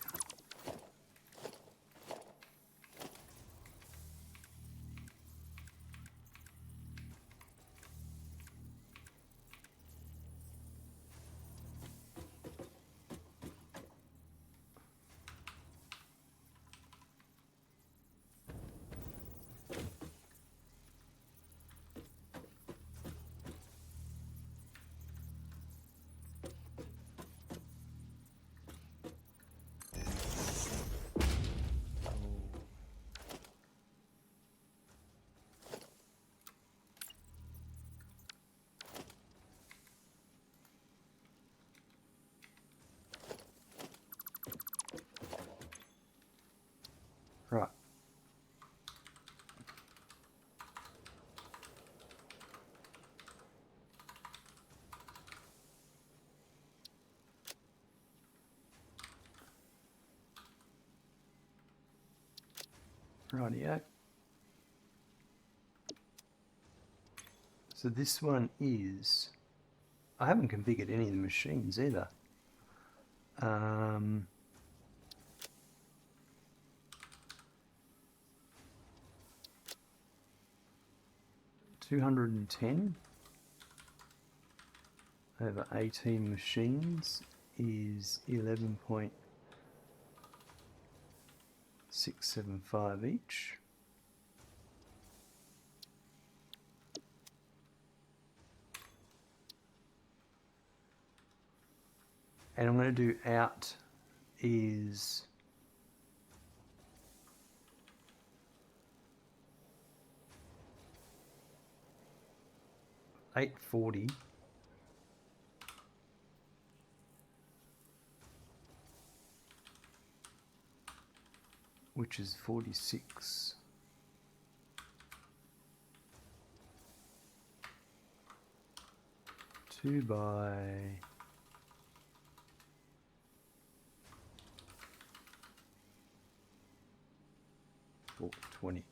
Rightio. So this one is, I haven't configured any of the machines either. 210 over 18 machines is 11.675 each. And I'm going to do out is 840, which is 46. Two by 20.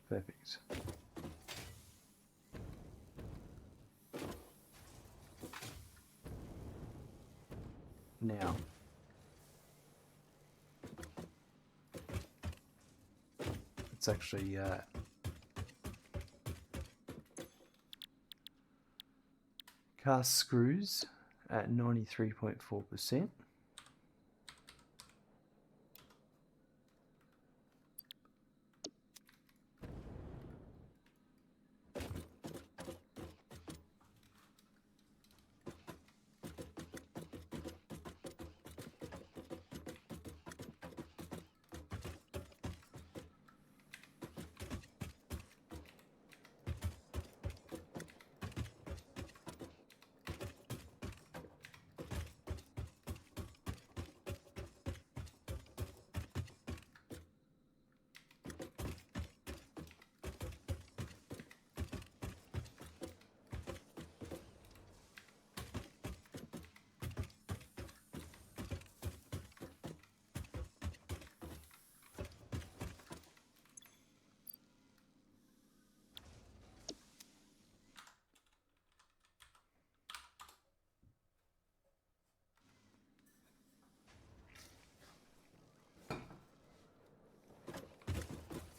Perfect. Now, it's actually cast screws at 93.4%.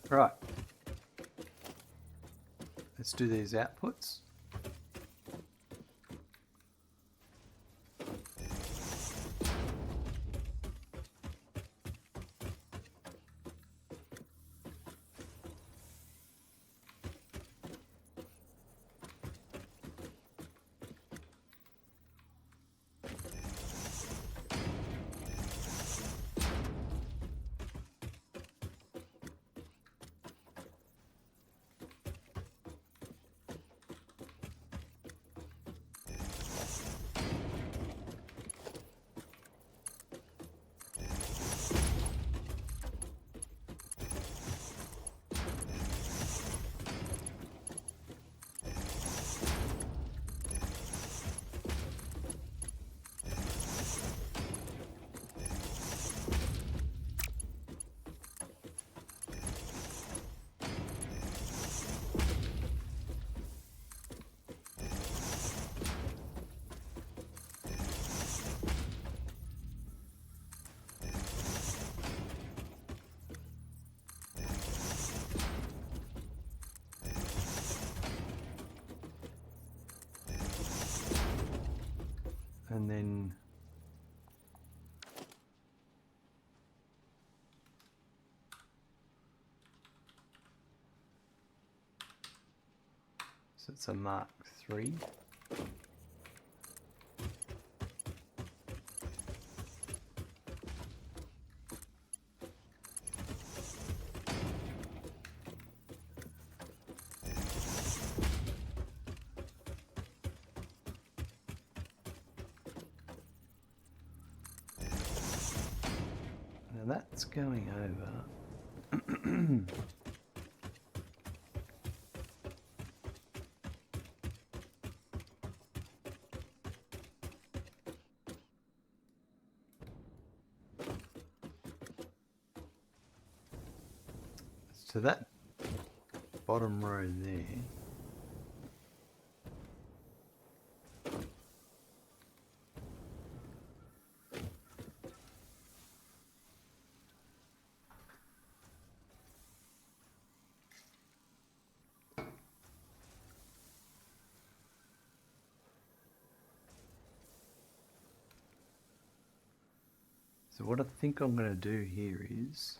Right, let's do these outputs. And then so it's a Mark III. Now that's going over So that bottom row there. So what I think I'm going to do here is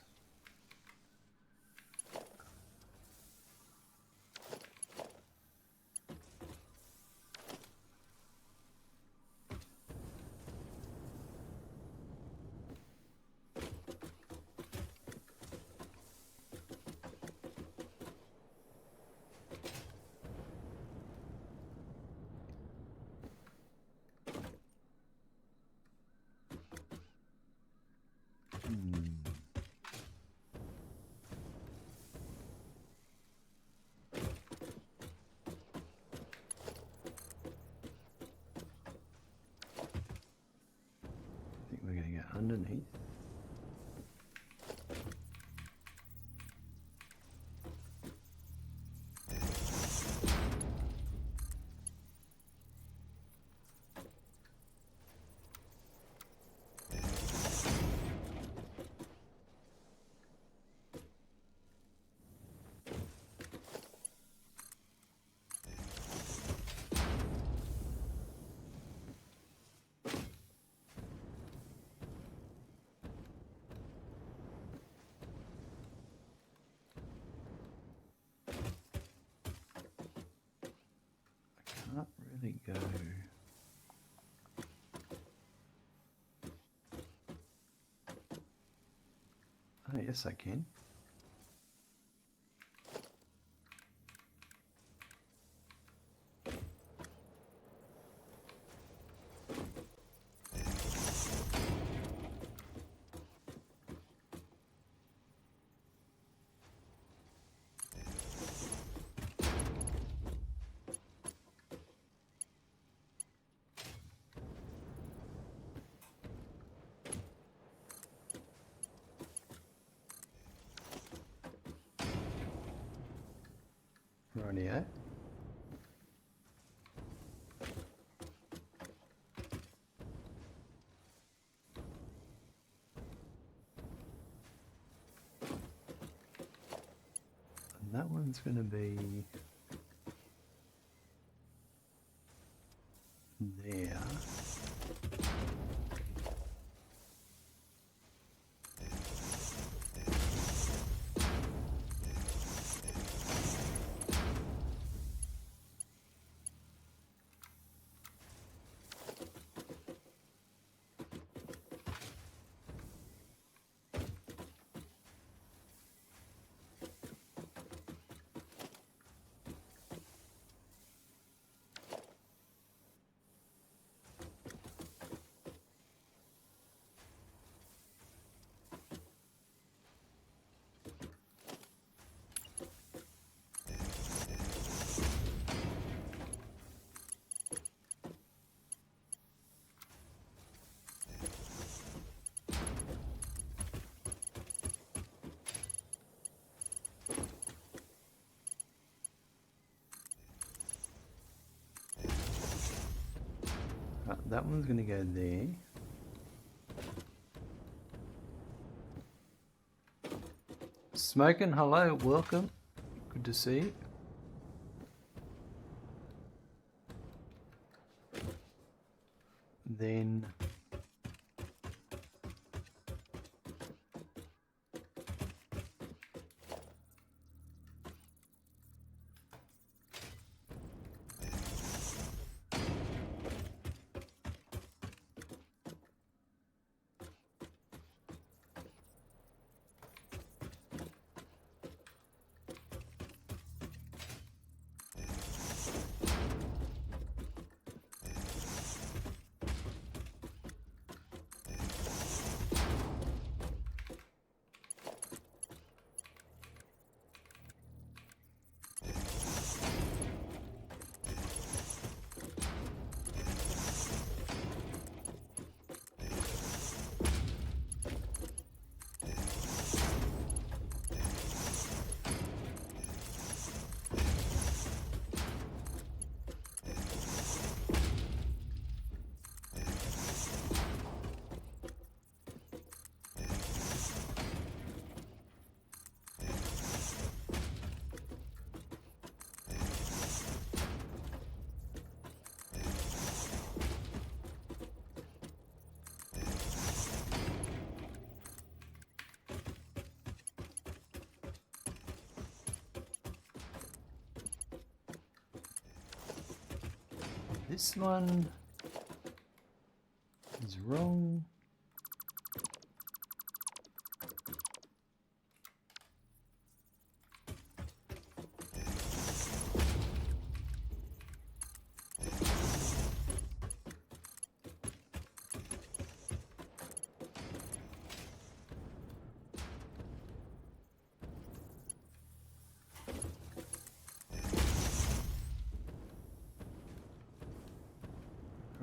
I think we're going to go underneath. Can't really go. Oh, yes, I can. Rightio. And that one's going to be there. That one's going to go there. Smoking, hello, welcome. Good to see you. Then this one is wrong.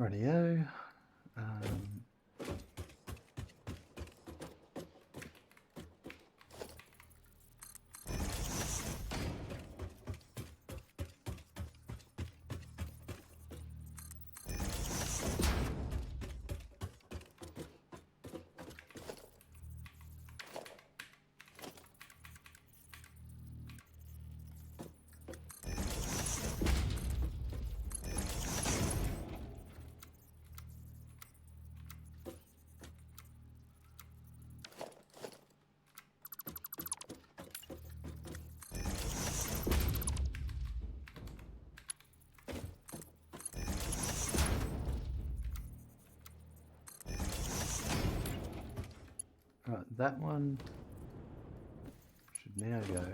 Rightio. Right, that one should now go.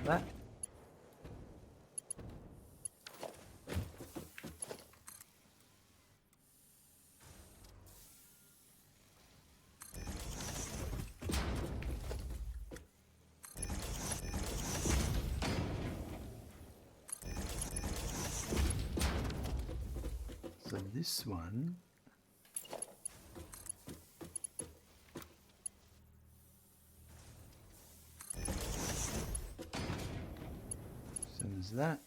That. So this one same as that.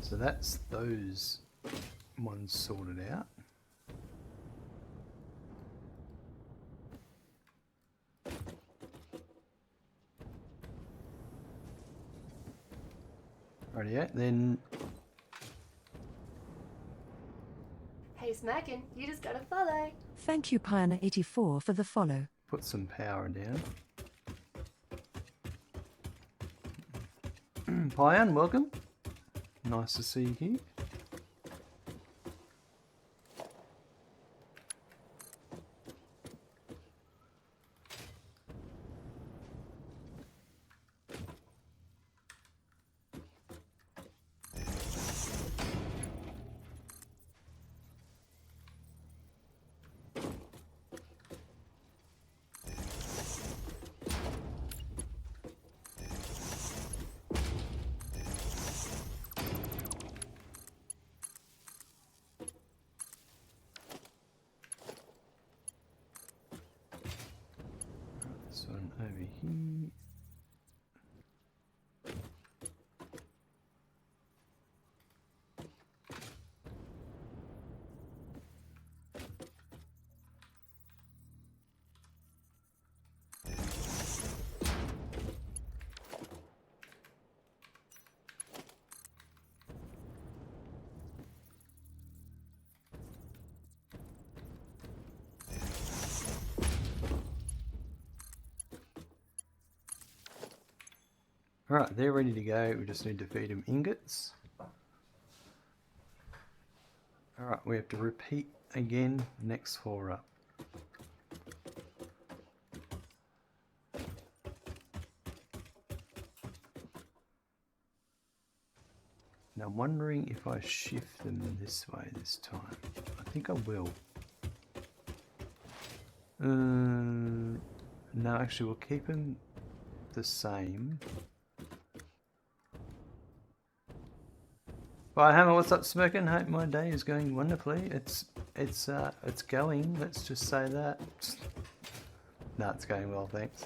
So that's those ones sorted out. Rightio, then Hey Smackin', you just gotta follow. Thank you, Pioneer84, for the follow. put some power down. Pian, welcome. Nice to see you here. This one over here. Alright, they're ready to go. We just need to feed them ingots. Alright, we have to repeat again next floor up. Now I'm wondering if I shift them this way this time. I think I will. No, actually we'll keep them the same. Well, Hammer, what's up, smoking? Hope my day is going wonderfully. It's going. Let's just say that. No, it's going well, thanks.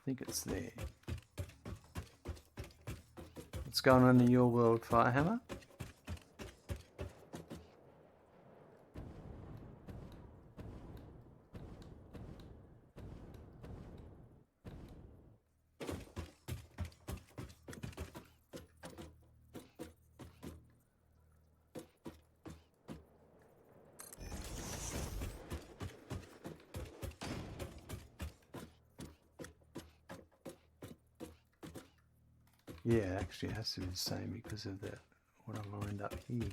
think it's there. What's going on in your world, Firehammer? Yeah, actually it has to be the same because of that what I lined up here.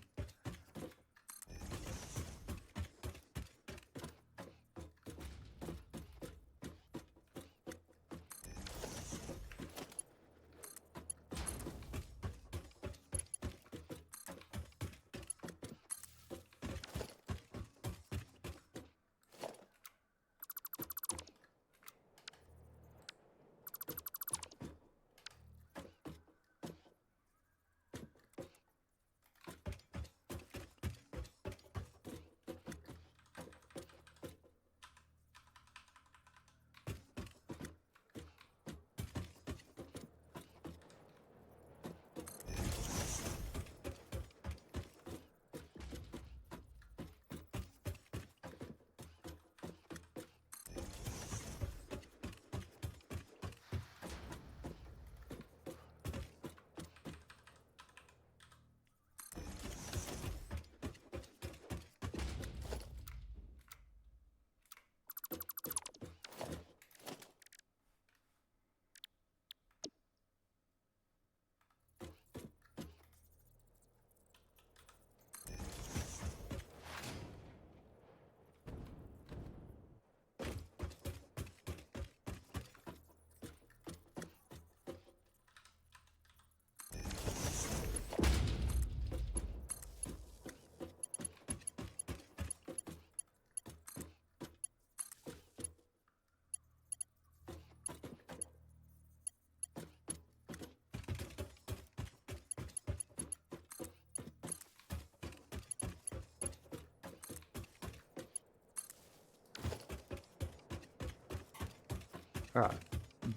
Alright,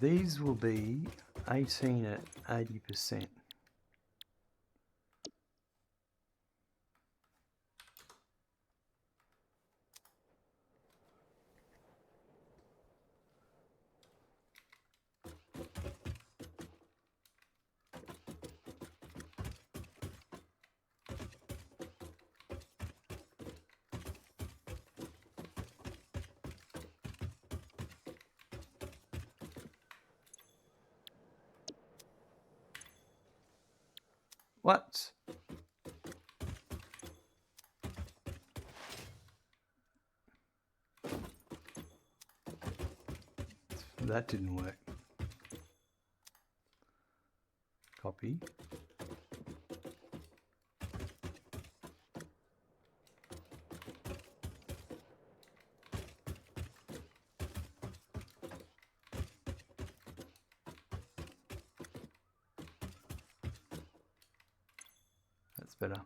these will be 18 at 80%. What? That didn't work. Copy. That's better.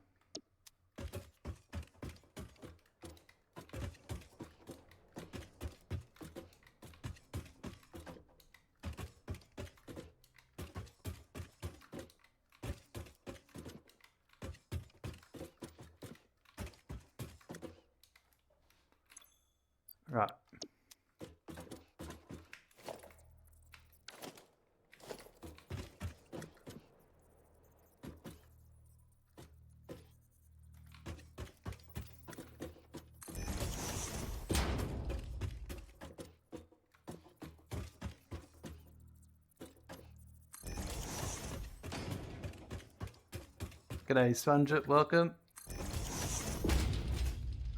Right. G'day Sponge, welcome.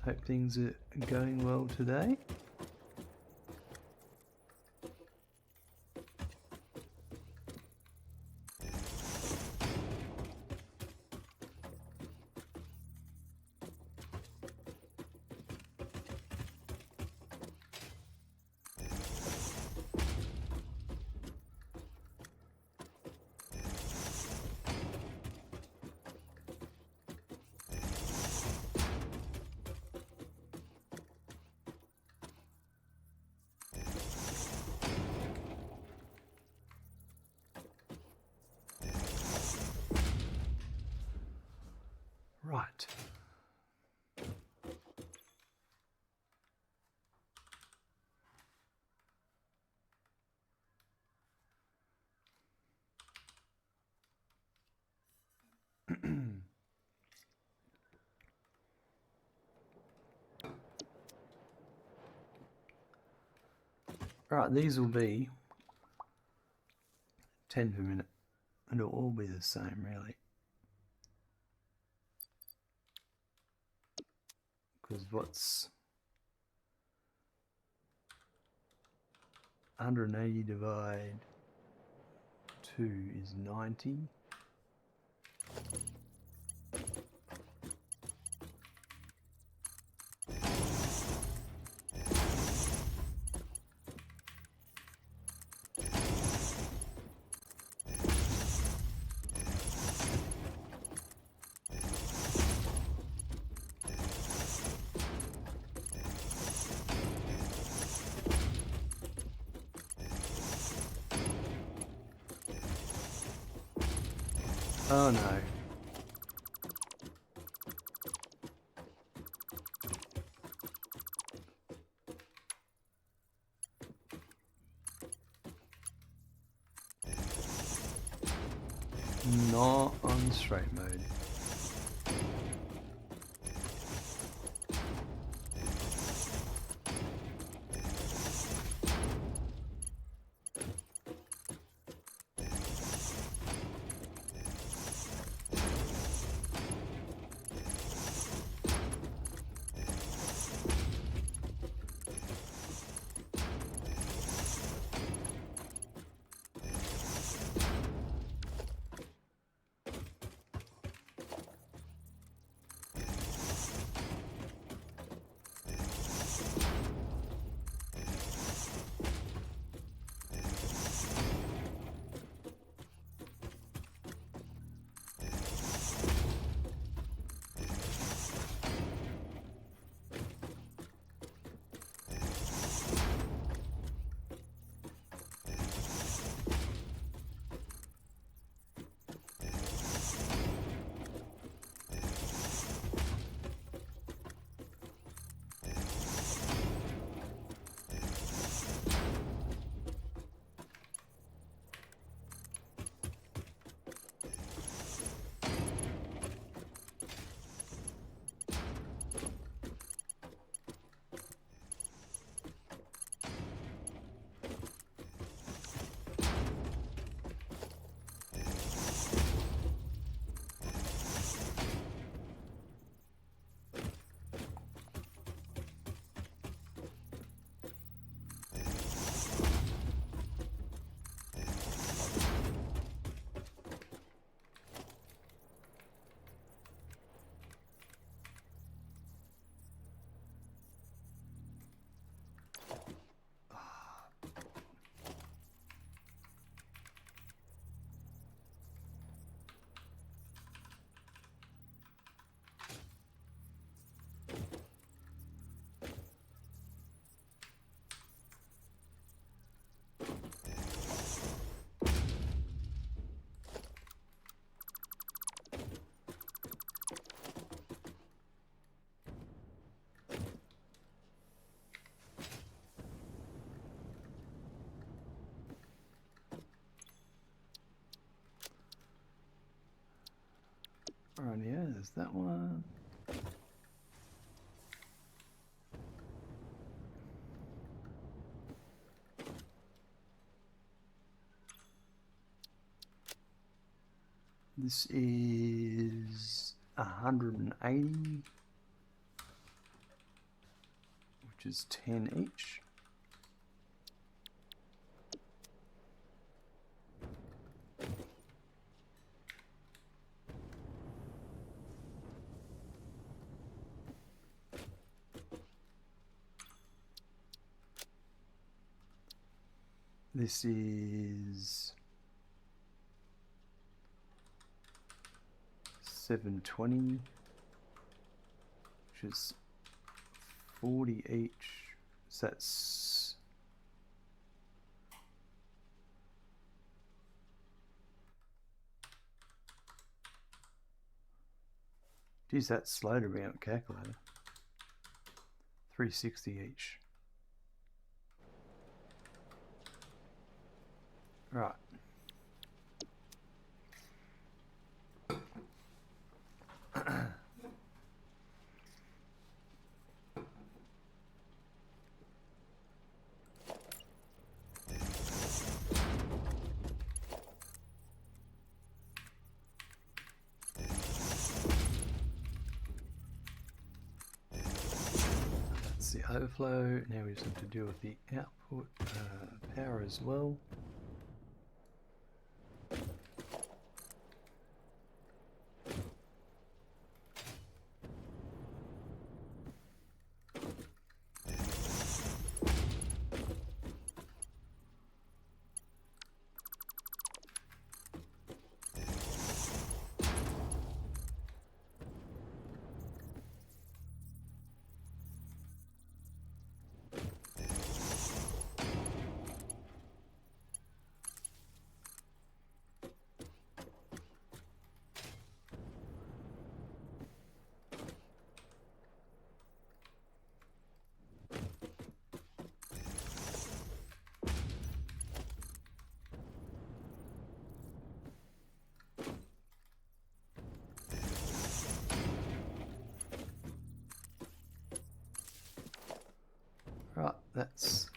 Hope things are going well today. Right. Right, these will be 10 per minute, and it'll all be the same really. Because what's 180 divide 2 is 90. Oh no. Not on straight mode. Alright, yeah, there's that one. This is 180, which is 10 each. This is 720, which is 40 each. So that's Geez, that's slow to bring up a calculator. 360 each. Right. That's the overflow. Now we just have to deal with the output power as well. Right, that's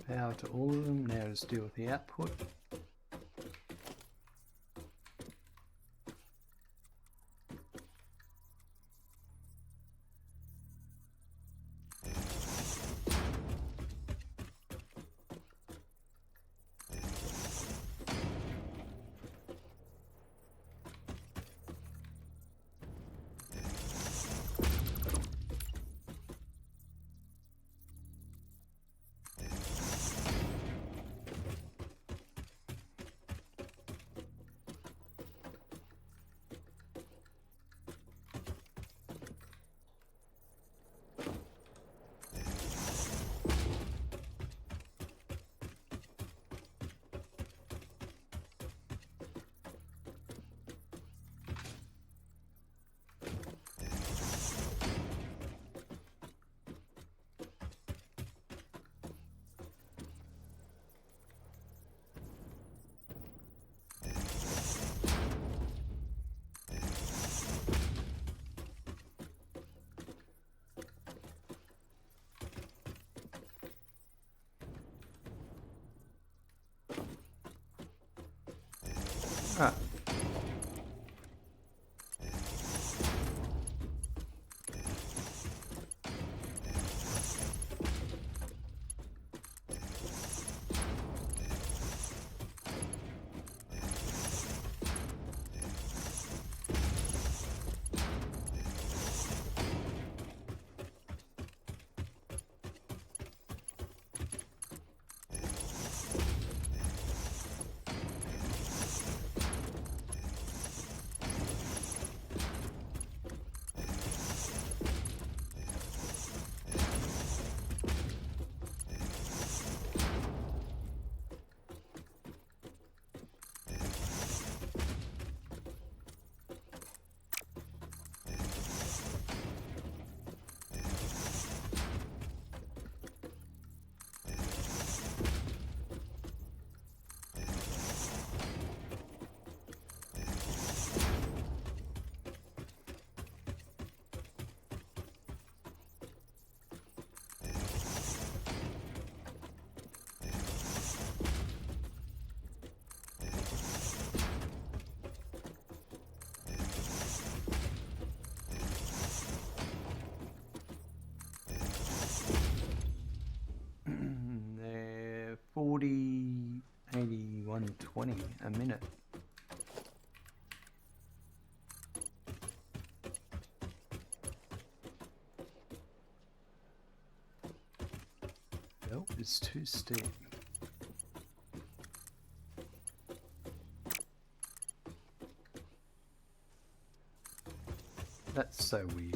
power to all of them. Now let's deal with the output. Right. They're 40, 80, 120 a minute. Nope, it's too steep. That's so weird.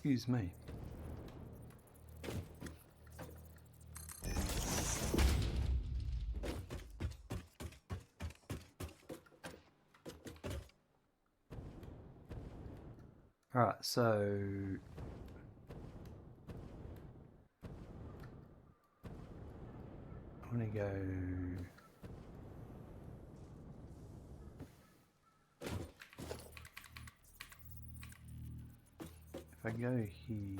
Excuse me. Alright, so I'm gonna go if I go here.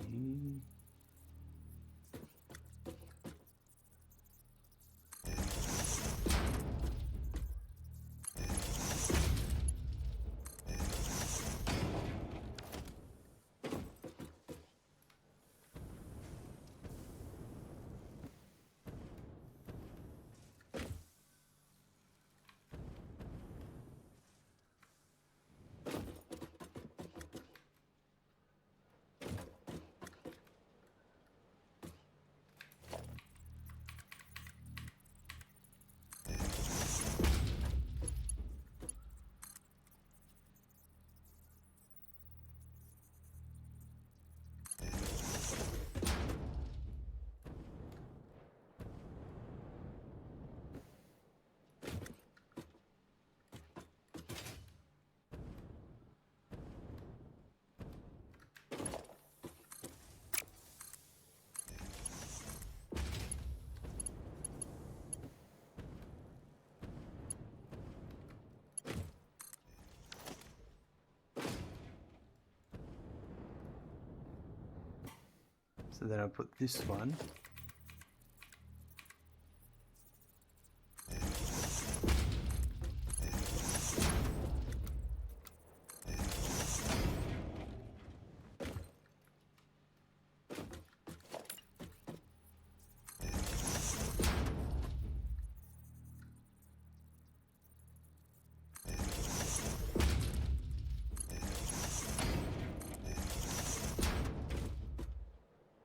So then I put this one.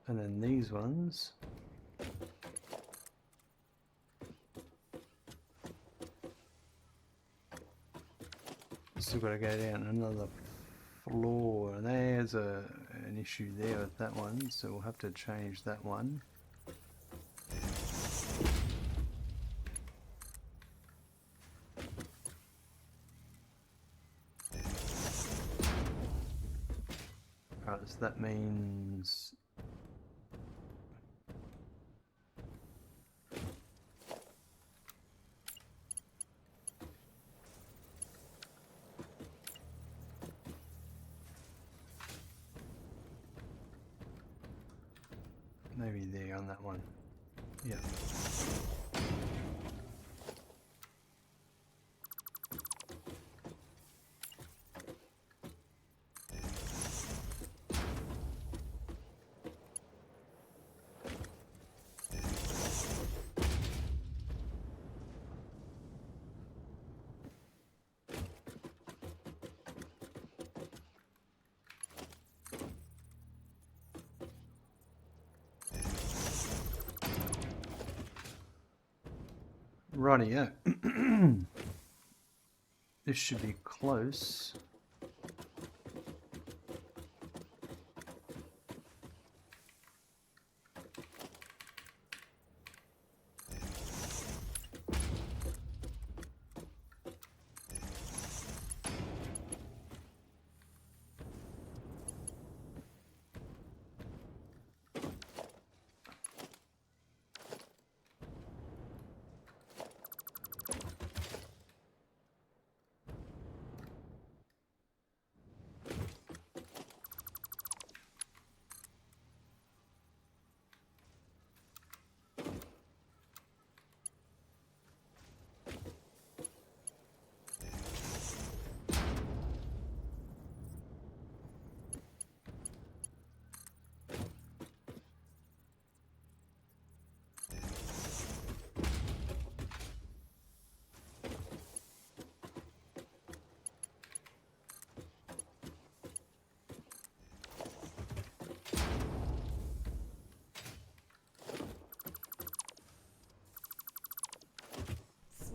And then these ones. Still got to go down another floor. And there's an issue there with that one, so we'll have to change that one. Alright, so that means maybe there on that one. Yeah. Rightio. This should be close.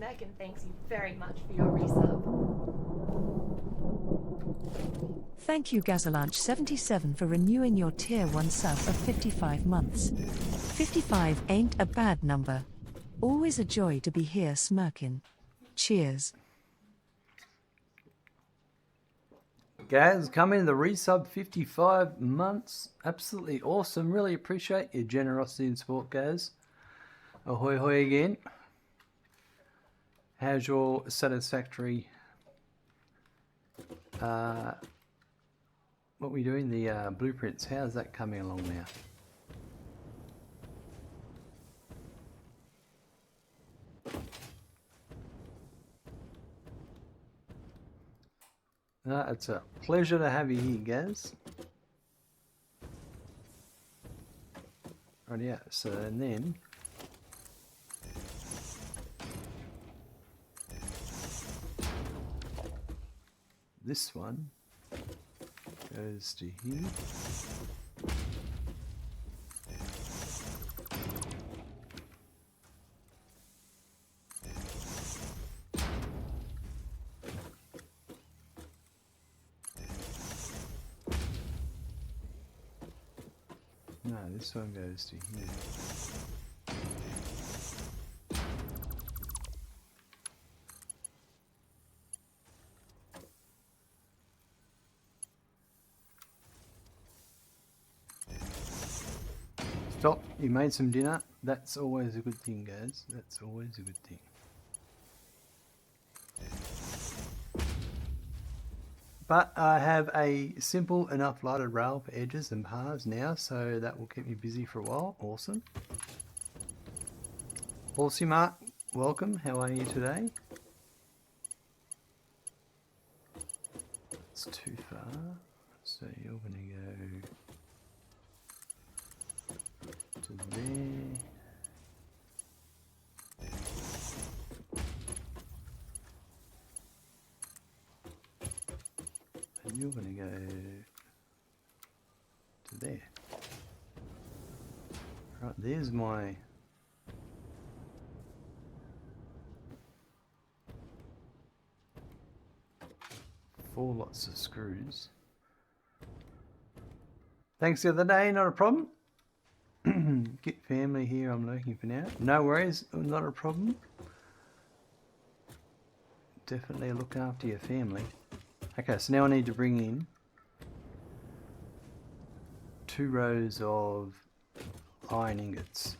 Smeckin thanks you very much for your resub. Thank you Gazalanch77 for renewing your tier 1 sub of 55 months. 55 ain't a bad number. Always a joy to be here smirking. Cheers. Gaz, come in the resub 55 months. Absolutely awesome. Really appreciate your generosity and support, Gaz. Ahoy hoy again. How's your Satisfactory? What we doing? The blueprints. How's that coming along now? It's a pleasure to have you here, Gaz. Right, yeah. So and then this one goes to here. No, this one goes to here. Stop, you made some dinner. That's always a good thing, guys. That's always a good thing. But I have a simple enough lighted rail for edges and paths now, so that will keep me busy for a while. Awesome. Horsey Mark, welcome. How are you today? It's too far, so you're going to go to there. And you're going to go to there. Right, there's my four lots of screws. Thanks the other day, not a problem. Get family here, I'm lurking for now. No worries, not a problem. Definitely look after your family. Okay, so now I need to bring in 2 rows of iron ingots.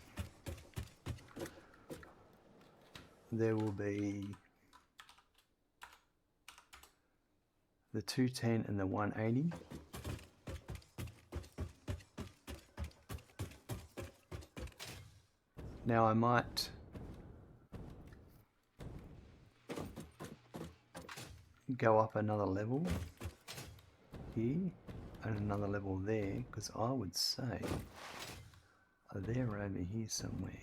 There will be the 210 and the 180. Now I might go up another level here and another level there, because I would say they're over here somewhere.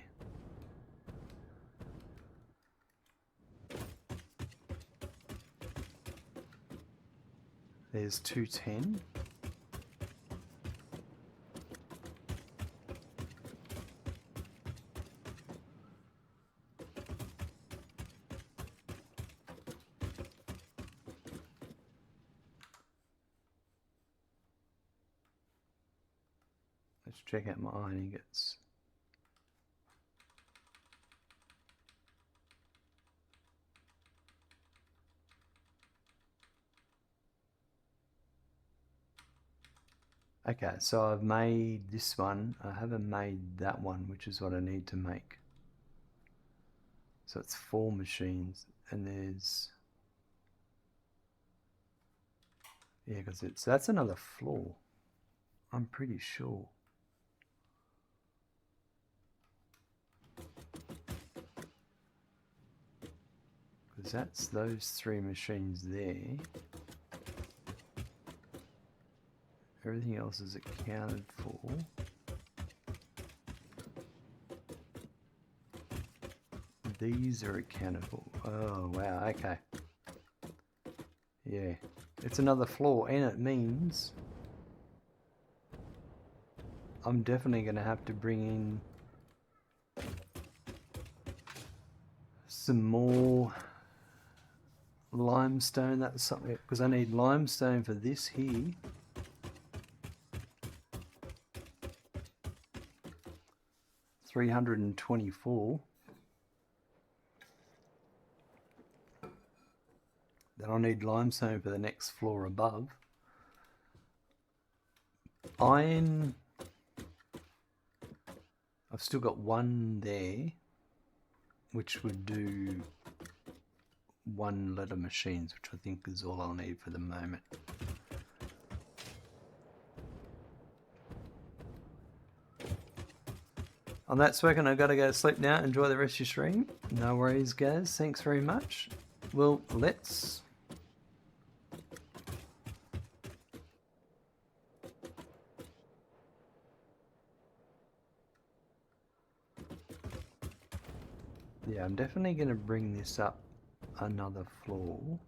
There's 210. Let's check out my iron ingots. Okay, so I've made this one. I haven't made that one, which is what I need to make. So it's 4 machines, and there's, yeah, because that's another floor. I'm pretty sure. Because that's those 3 machines there. Everything else is accounted for. These are accounted for. Oh wow, okay. Yeah, it's another floor, and it means I'm definitely going to have to bring in some more limestone. That's something, because I need limestone for this here. $324. Then I'll need limestone for the next floor above. Iron, I've still got one there, which would do 1 letter machines, which I think is all I'll need for the moment. On that spoken, I've got to go to sleep now. Enjoy the rest of your stream. No worries, guys. Thanks very much. Well, let's... Yeah, I'm definitely going to bring this up another floor.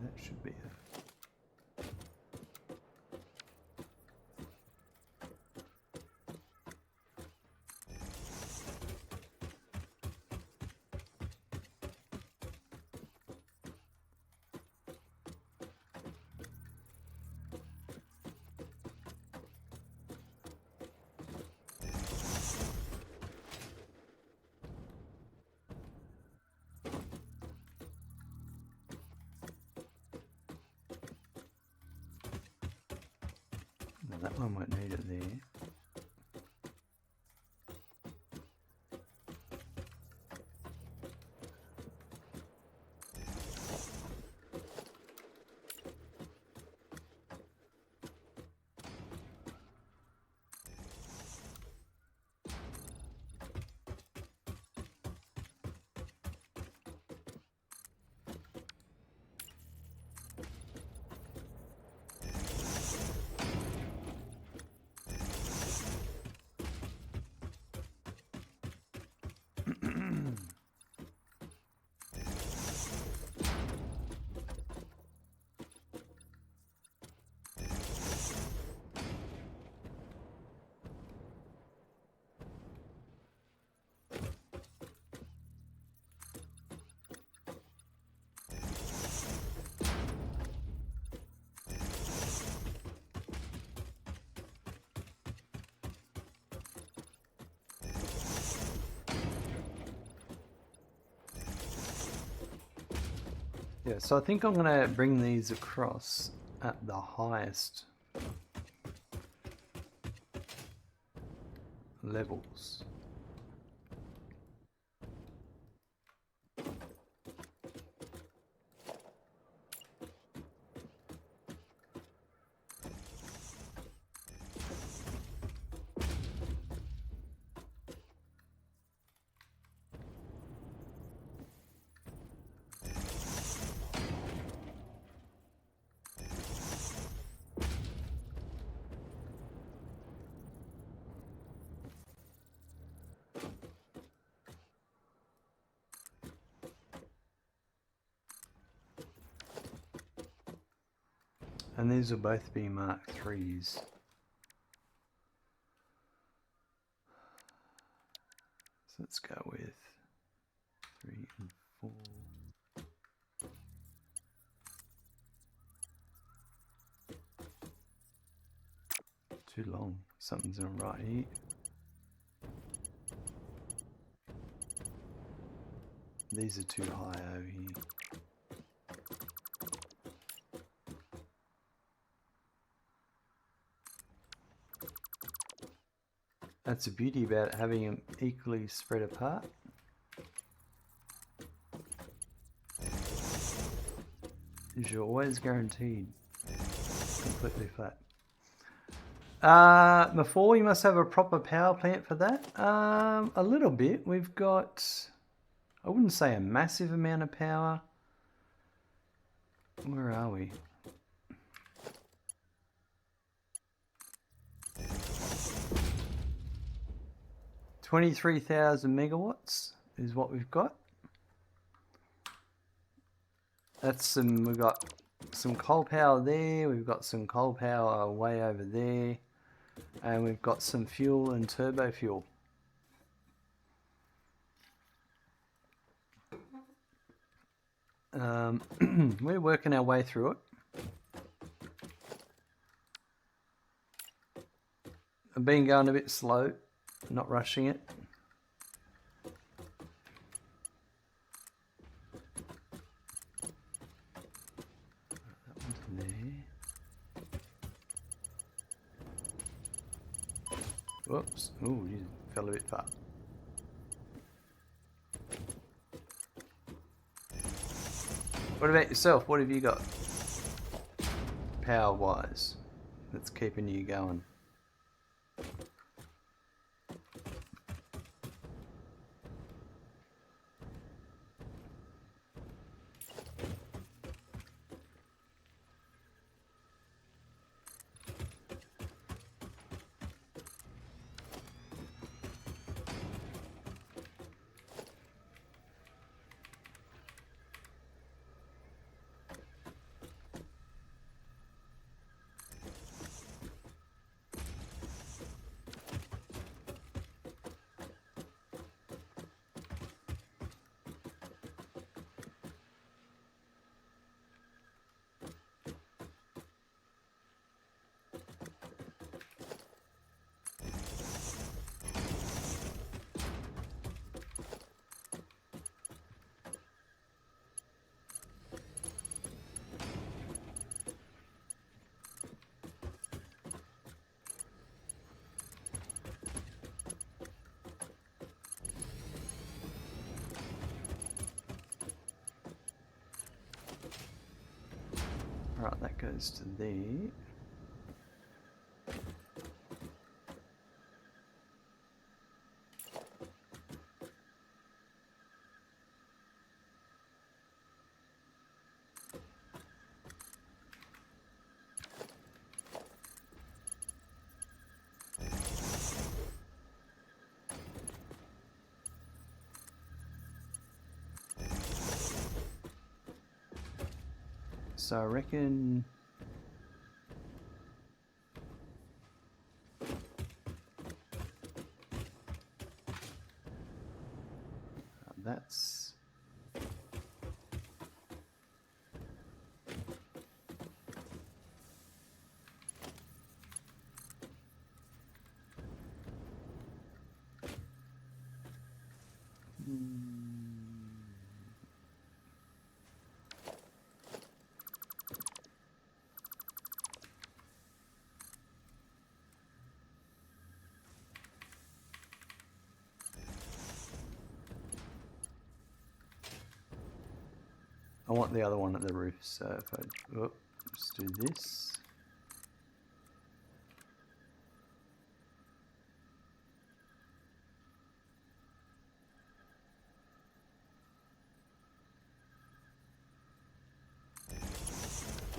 That should be it. No, that one won't need it there. Yeah, so I think I'm going to bring these across at the highest levels. And these will both be Mark IIIs. So let's go with 3 and 4. Too long. Something's not right here. These are too high over here. That's the beauty about having them equally spread apart. Is you're always guaranteed completely flat. Before you must have a proper power plant for that. A little bit. We've got, I wouldn't say a massive amount of power. Where are we? $23,000 megawatts is what we've got. That's some, we've got some coal power there, we've got some coal power way over there, and we've got some fuel and turbo fuel. We're working our way through it. I've been going a bit slow, not rushing it. That one's there. Whoops. Ooh, you fell a bit far. What about yourself? What have you got? Power-wise, that's keeping you going. Alright, that goes to there. So I reckon that's I want the other one at the roof, so if I just do this.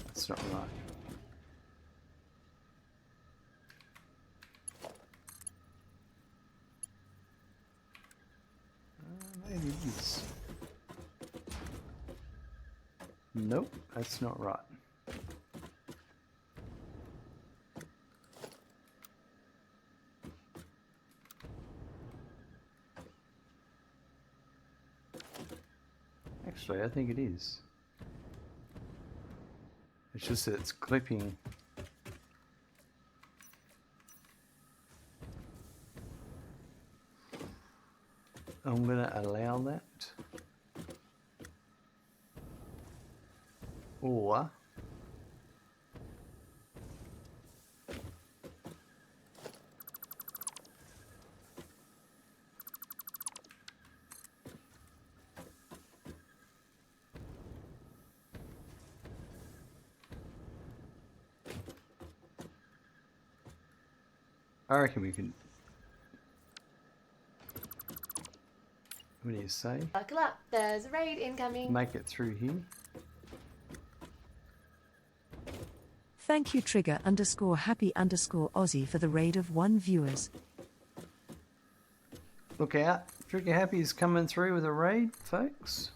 That's not right. Maybe it is. Nope, that's not right. Actually, I think it is. It's just that it's clipping. I'm going to allow that. Or I reckon we can. What do you say? Buckle up, there's a raid incoming. Make it through here. Thank you Trigger_Happy_Aussie for the raid of 1 viewers. Look out. Trigger Happy is coming through with a raid, folks.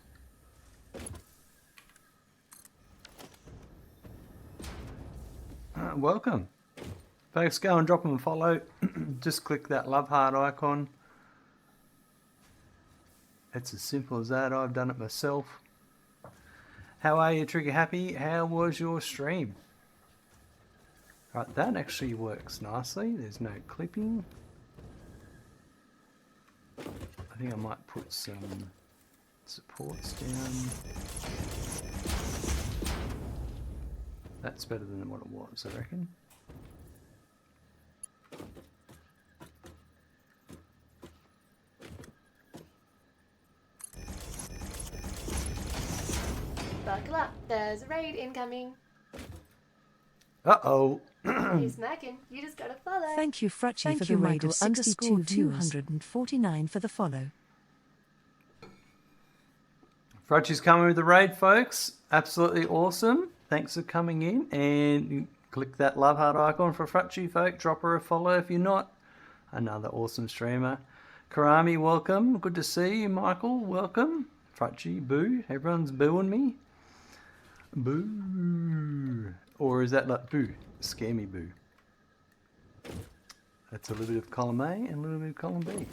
Welcome. Folks, go and drop them a follow. Just click that love heart icon. It's as simple as that. I've done it myself. How are you, Trigger Happy? How was your stream? Right, that actually works nicely. There's no clipping. I think I might put some supports down. That's better than what it was, I reckon. Buckle up. There's a raid incoming. Uh-oh. Hey, smacking. You just gotta follow. Thank you Frutchy for the raid of 62,249 for the follow. Frutchy's coming with the raid, folks. Absolutely awesome. Thanks for coming in. And click that love heart icon for Frutchy, folks. Drop her a follow if you're not. Another awesome streamer. Karami, welcome. Good to see you. Michael, welcome. Frutchy, boo. Everyone's booing me. Boo. Or is that like boo? Scare me, boo. That's a little bit of column A and a little bit of column B.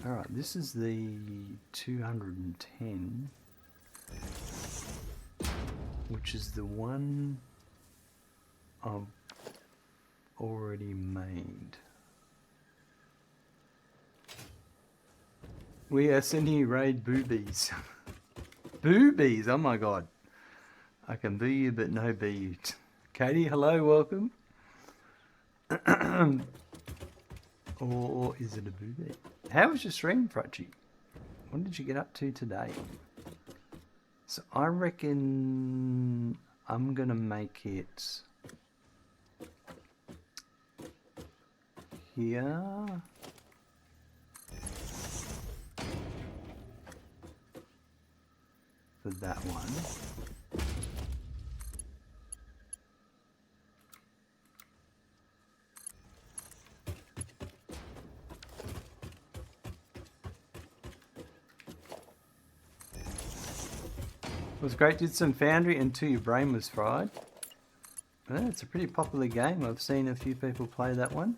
Alright, this is the 210, which is the one I've already made. We are sending you raid boobies. Boobies, oh my god. I can boo you but no boo you. Katie, hello, welcome. Or is it a boobie? How was your stream, Frutchy? What did you get up to today? So I reckon I'm gonna make it here. For that one. It was great, did some Foundry until your brain was fried. Well, it's a pretty popular game. I've seen a few people play that one.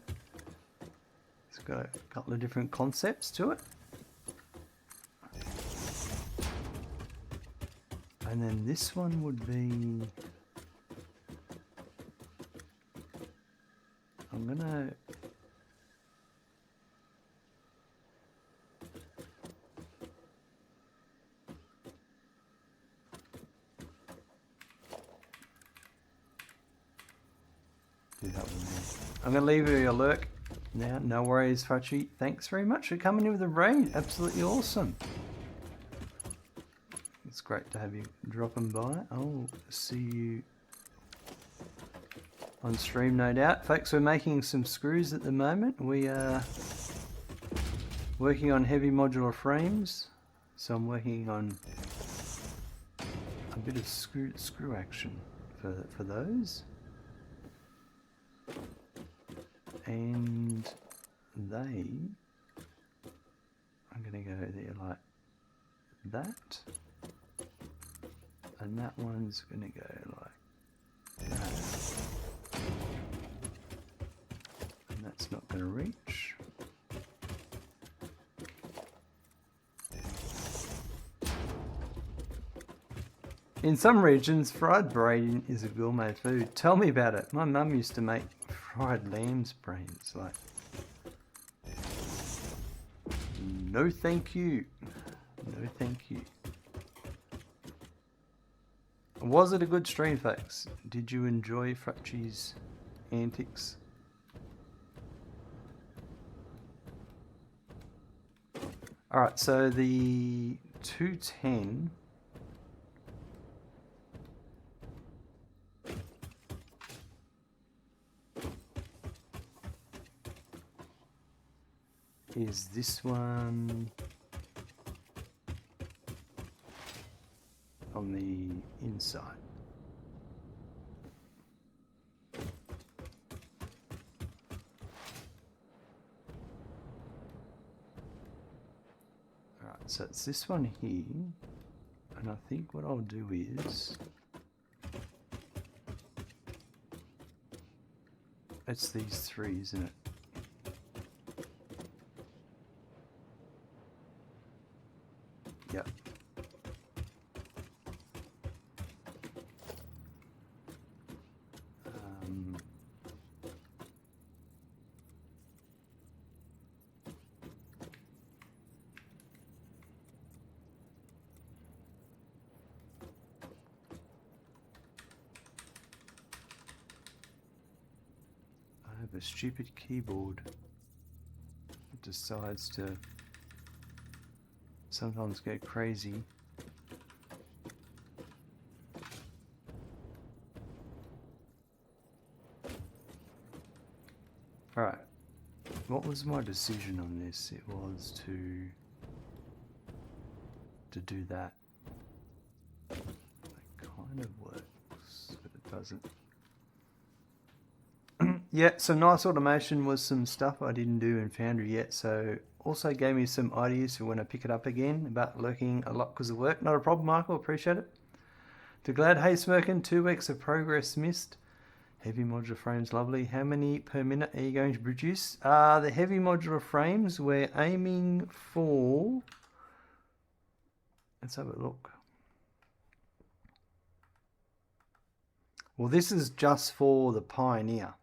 It's got a couple of different concepts to it. And then this one would be... I'm gonna... do that one there. I'm gonna leave you a lurk now. No worries, Frutchy. Thanks very much for coming in with the raid. Absolutely awesome. It's great to have you dropping by. I'll see you on stream, no doubt. Folks, we're making some screws at the moment. We are working on heavy modular frames. So I'm working on a bit of screw action for those. And they I'm gonna go there like that, and that one's gonna go like that, and that's not gonna reach. In some regions, fried brain is a gourmet food. Tell me about it. My mum used to make fried lamb's brains. Like, no thank you. No thank you. Was it a good stream, folks? Did you enjoy Frutchy's antics? Alright, so the 210... is this one on the inside. So it's this one here, and I think what I'll do is it's these three, isn't it? Yep. I have a stupid keyboard that decides to sometimes go crazy. Alright, what was my decision on this? It was to do that. It kind of works, but it doesn't. Yeah, some nice automation was some stuff I didn't do in Foundry yet, so also gave me some ideas for when I pick it up again about lurking a lot because of work. Not a problem, Michael, appreciate it. To Glad, hey Smirkin, 2 weeks of progress missed. Heavy modular frames, lovely. How many per minute are you going to produce? The heavy modular frames, we're aiming for... Let's have a look. Well, this is just for the Pioneer.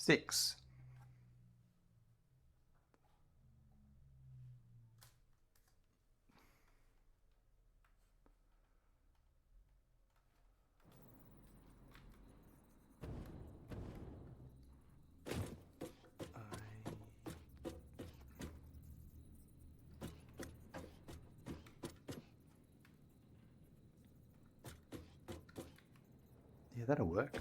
Six. Yeah, that'll work.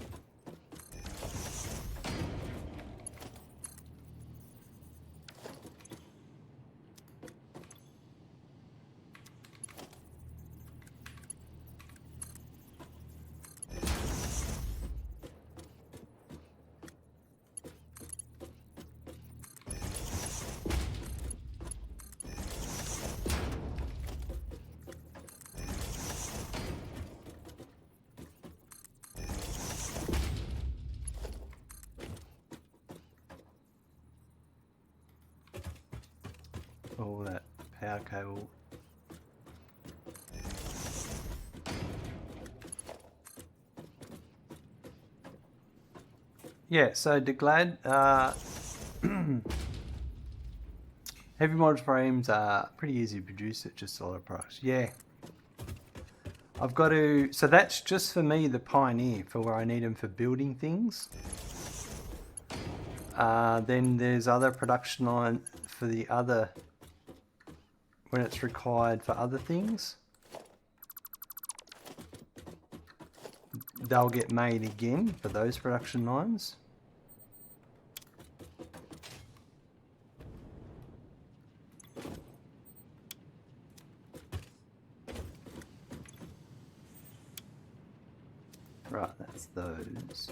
All that power cable. Yeah, so Glad, heavy mod frames are pretty easy to produce, it's just a lot of price. Yeah. I've got to, so that's just for me, the Pioneer, for where I need them for building things. Then there's other production line for the other, when it's required for other things. They'll get made again for those production lines. Right, that's those.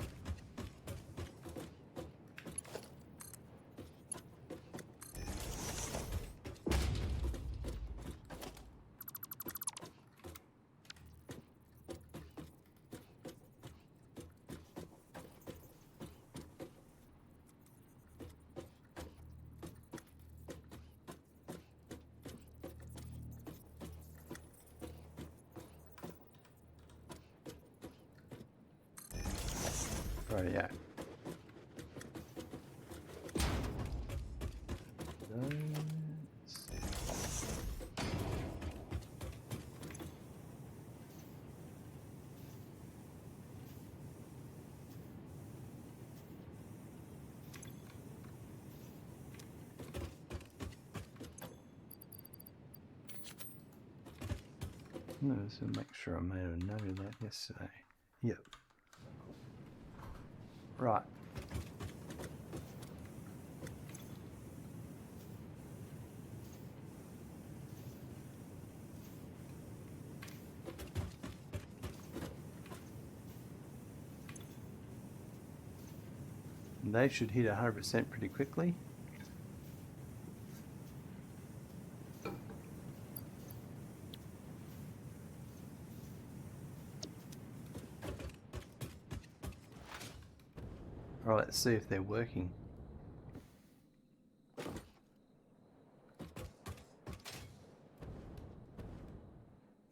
Right, yeah. No, so make sure I made a note of that yesterday. Yep. Right. They should hit 100% pretty quickly. Alright, let's see if they're working.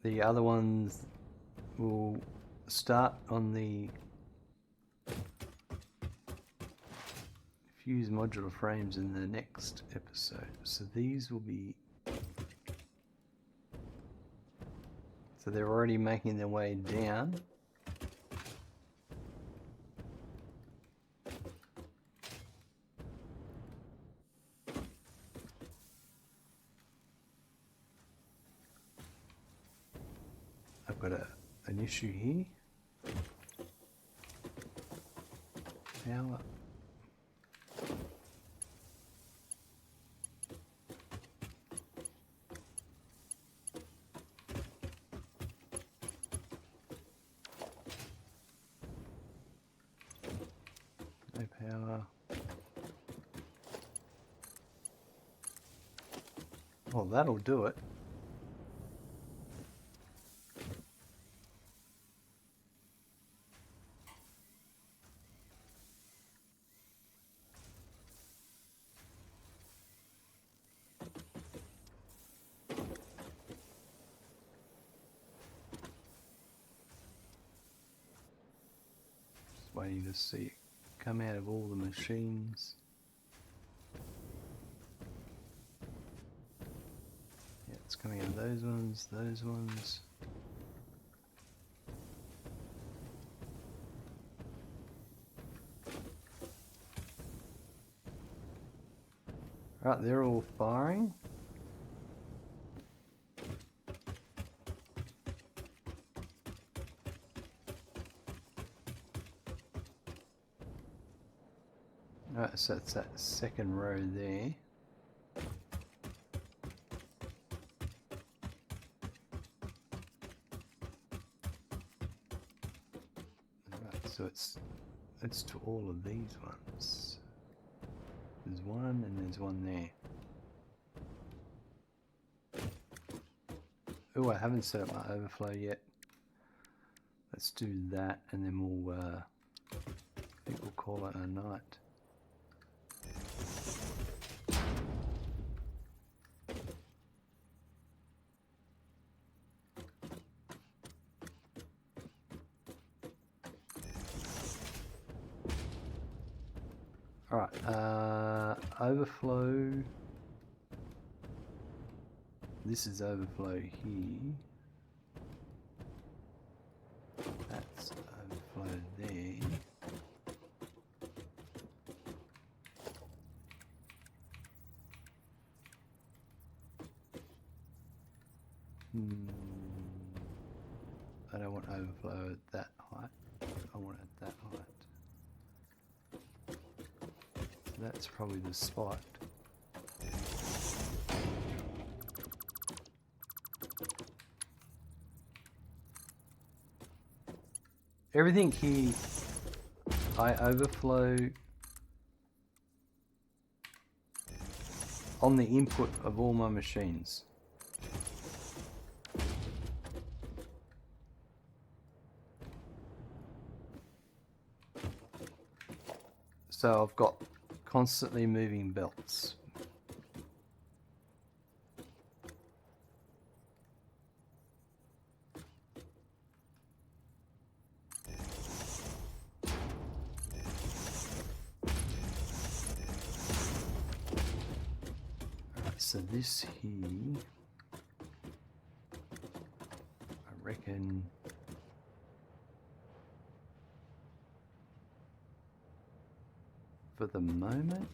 The other ones will start on the fuse modular frames in the next episode. So these will be... So they're already making their way down. I've got an issue here. Power. No power. Well, that'll do it. Waiting to see it come out of all the machines. Yeah, it's coming out of those ones, those ones. Right, they're all firing. Alright, so it's that second row there. Alright, so it's to all of these ones. There's one and there's one there. Oh, I haven't set up my overflow yet. Let's do that and then we'll I think we'll call it a night. Alright, overflow. This is overflow here. That's overflow there. I don't want overflow at that height. I want it at that height. So that's probably the spot. Everything here, I overflow on the input of all my machines. So I've got constantly moving belts. So this here, I reckon for the moment,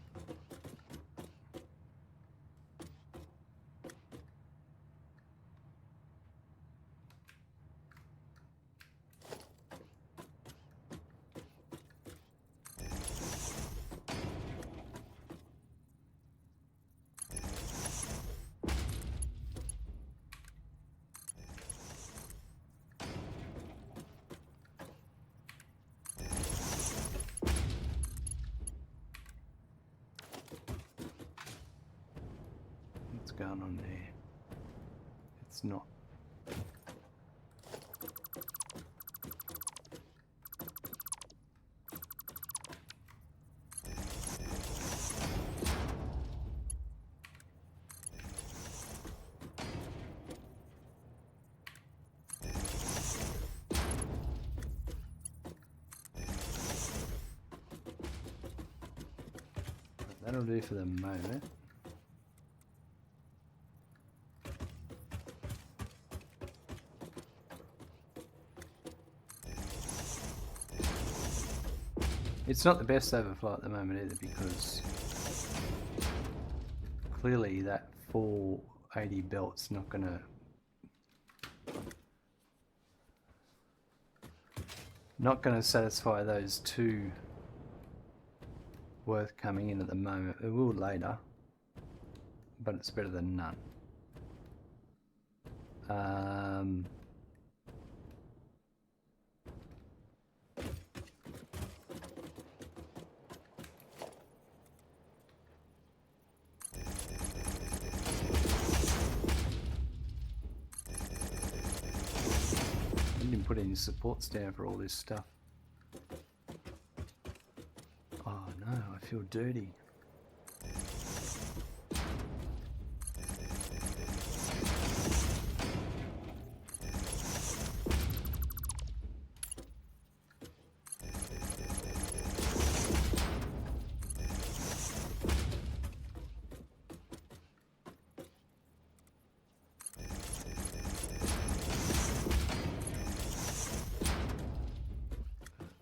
going on there. It's not. That'll do for the moment. It's not the best overflow at the moment either, because clearly that 480 belt's not gonna satisfy those two worth coming in at the moment. It will later, but it's better than none. I didn't put any supports down for all this stuff. Oh no, I feel dirty.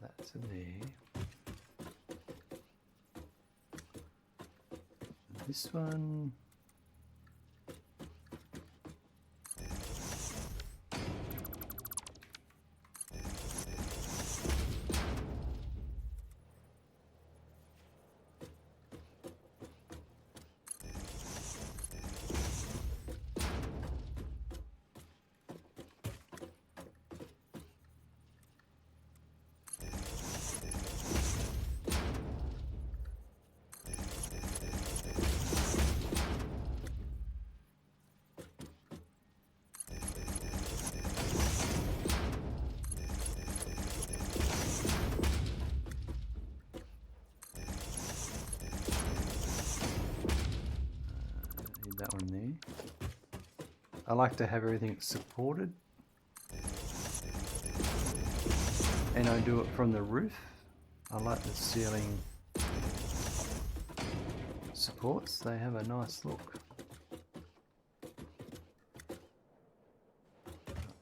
That's in there. This one. That one there. I like to have everything supported, and I do it from the roof. I like the ceiling supports, they have a nice look.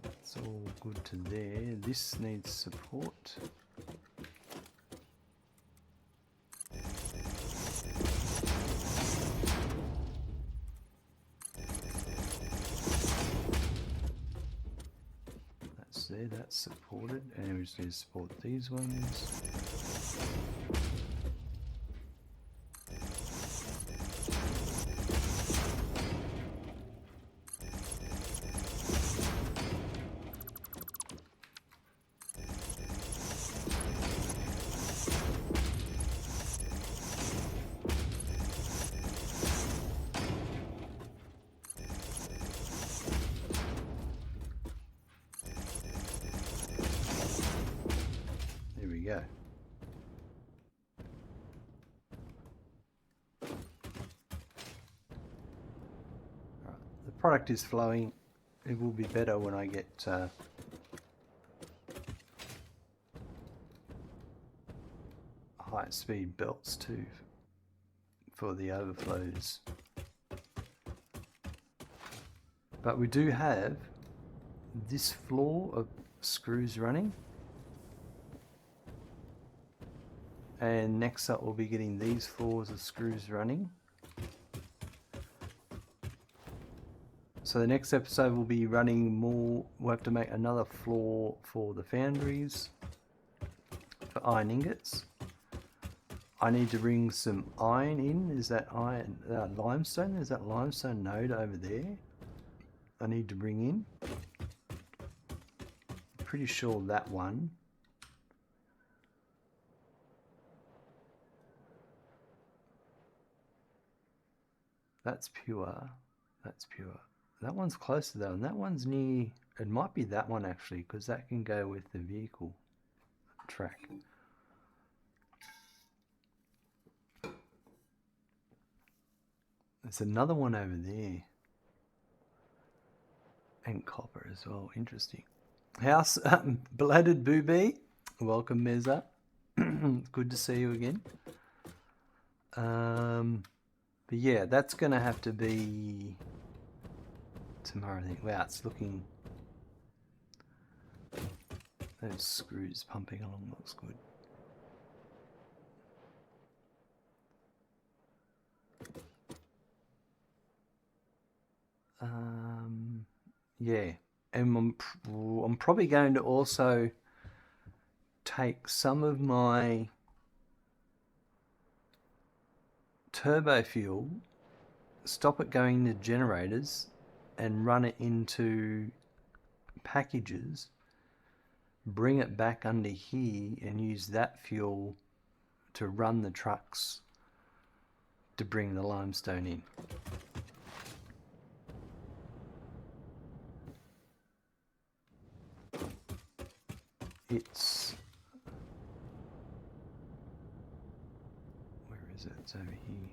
That's all good to there. This needs support. There, that's supported, and we just need to support these ones. Go. Right. The product is flowing. It will be better when I get high speed belts too for the overflows. But we do have this floor of screws running. And next up we'll be getting these floors of screws running. So the next episode will be running more. We'll have to make another floor for the foundries for iron ingots. I need to bring some iron in. Is that iron limestone? There's that limestone node over there I need to bring in. I'm pretty sure that one. That's pure. That's pure. That one's closer though, and that one's near. It might be that one actually, because that can go with the vehicle track. There's another one over there. And copper as well. Interesting. House Bladed Booby. Welcome, Meza. Good to see you again. But yeah, that's going to have to be tomorrow. I think. Wow, it's looking. Those screws pumping along looks good. Yeah, and I'm probably going to also take some of my turbo fuel, stop it going to generators, and run it into packages, bring it back under here and use that fuel to run the trucks to bring the limestone in. It's, where is it? It's over here.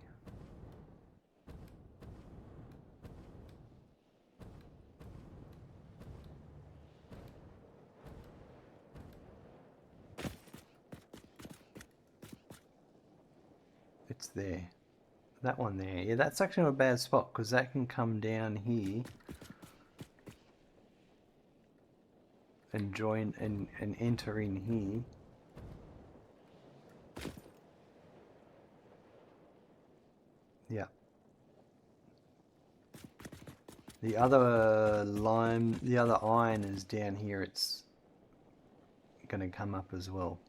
It's there. That one there. Yeah, that's actually not a bad spot because that can come down here and join and enter in here. Yeah. The other the other iron is down here. It's going to come up as well.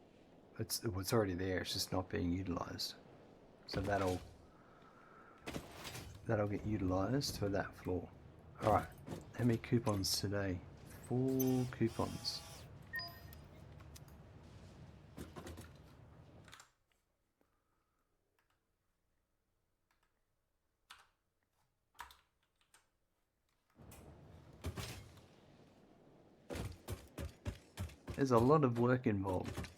It's already there. It's just not being utilized. So that'll get utilized for that floor. All right. How many coupons today? 4 coupons. There's a lot of work involved.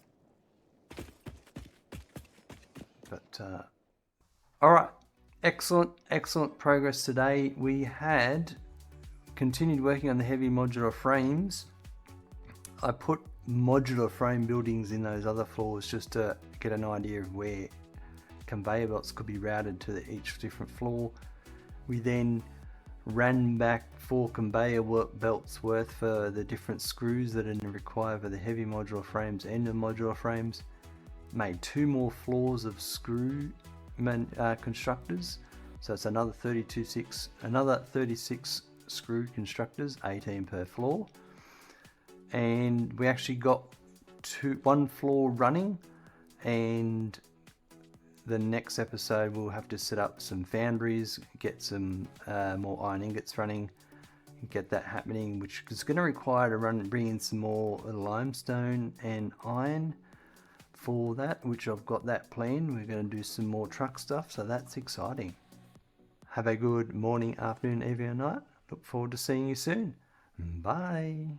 But, all right. Excellent progress today. We had continued working on the heavy modular frames. I put modular frame buildings in those other floors just to get an idea of where conveyor belts could be routed to each different floor. We then ran back 4 conveyor belts worth for the different screws that are required for the heavy modular frames and the modular frames. Made 2 more floors of screw constructors, so it's another 36 screw constructors, 18 per floor, and we actually got 1 floor running, and the next episode we'll have to set up some foundries, get some more iron ingots running, get that happening, which is going to require to bring in some more limestone and iron for that, which I've got that planned. We're going to do some more truck stuff, so that's exciting. Have a good morning, afternoon, evening, or night. Look forward to seeing you soon. Bye.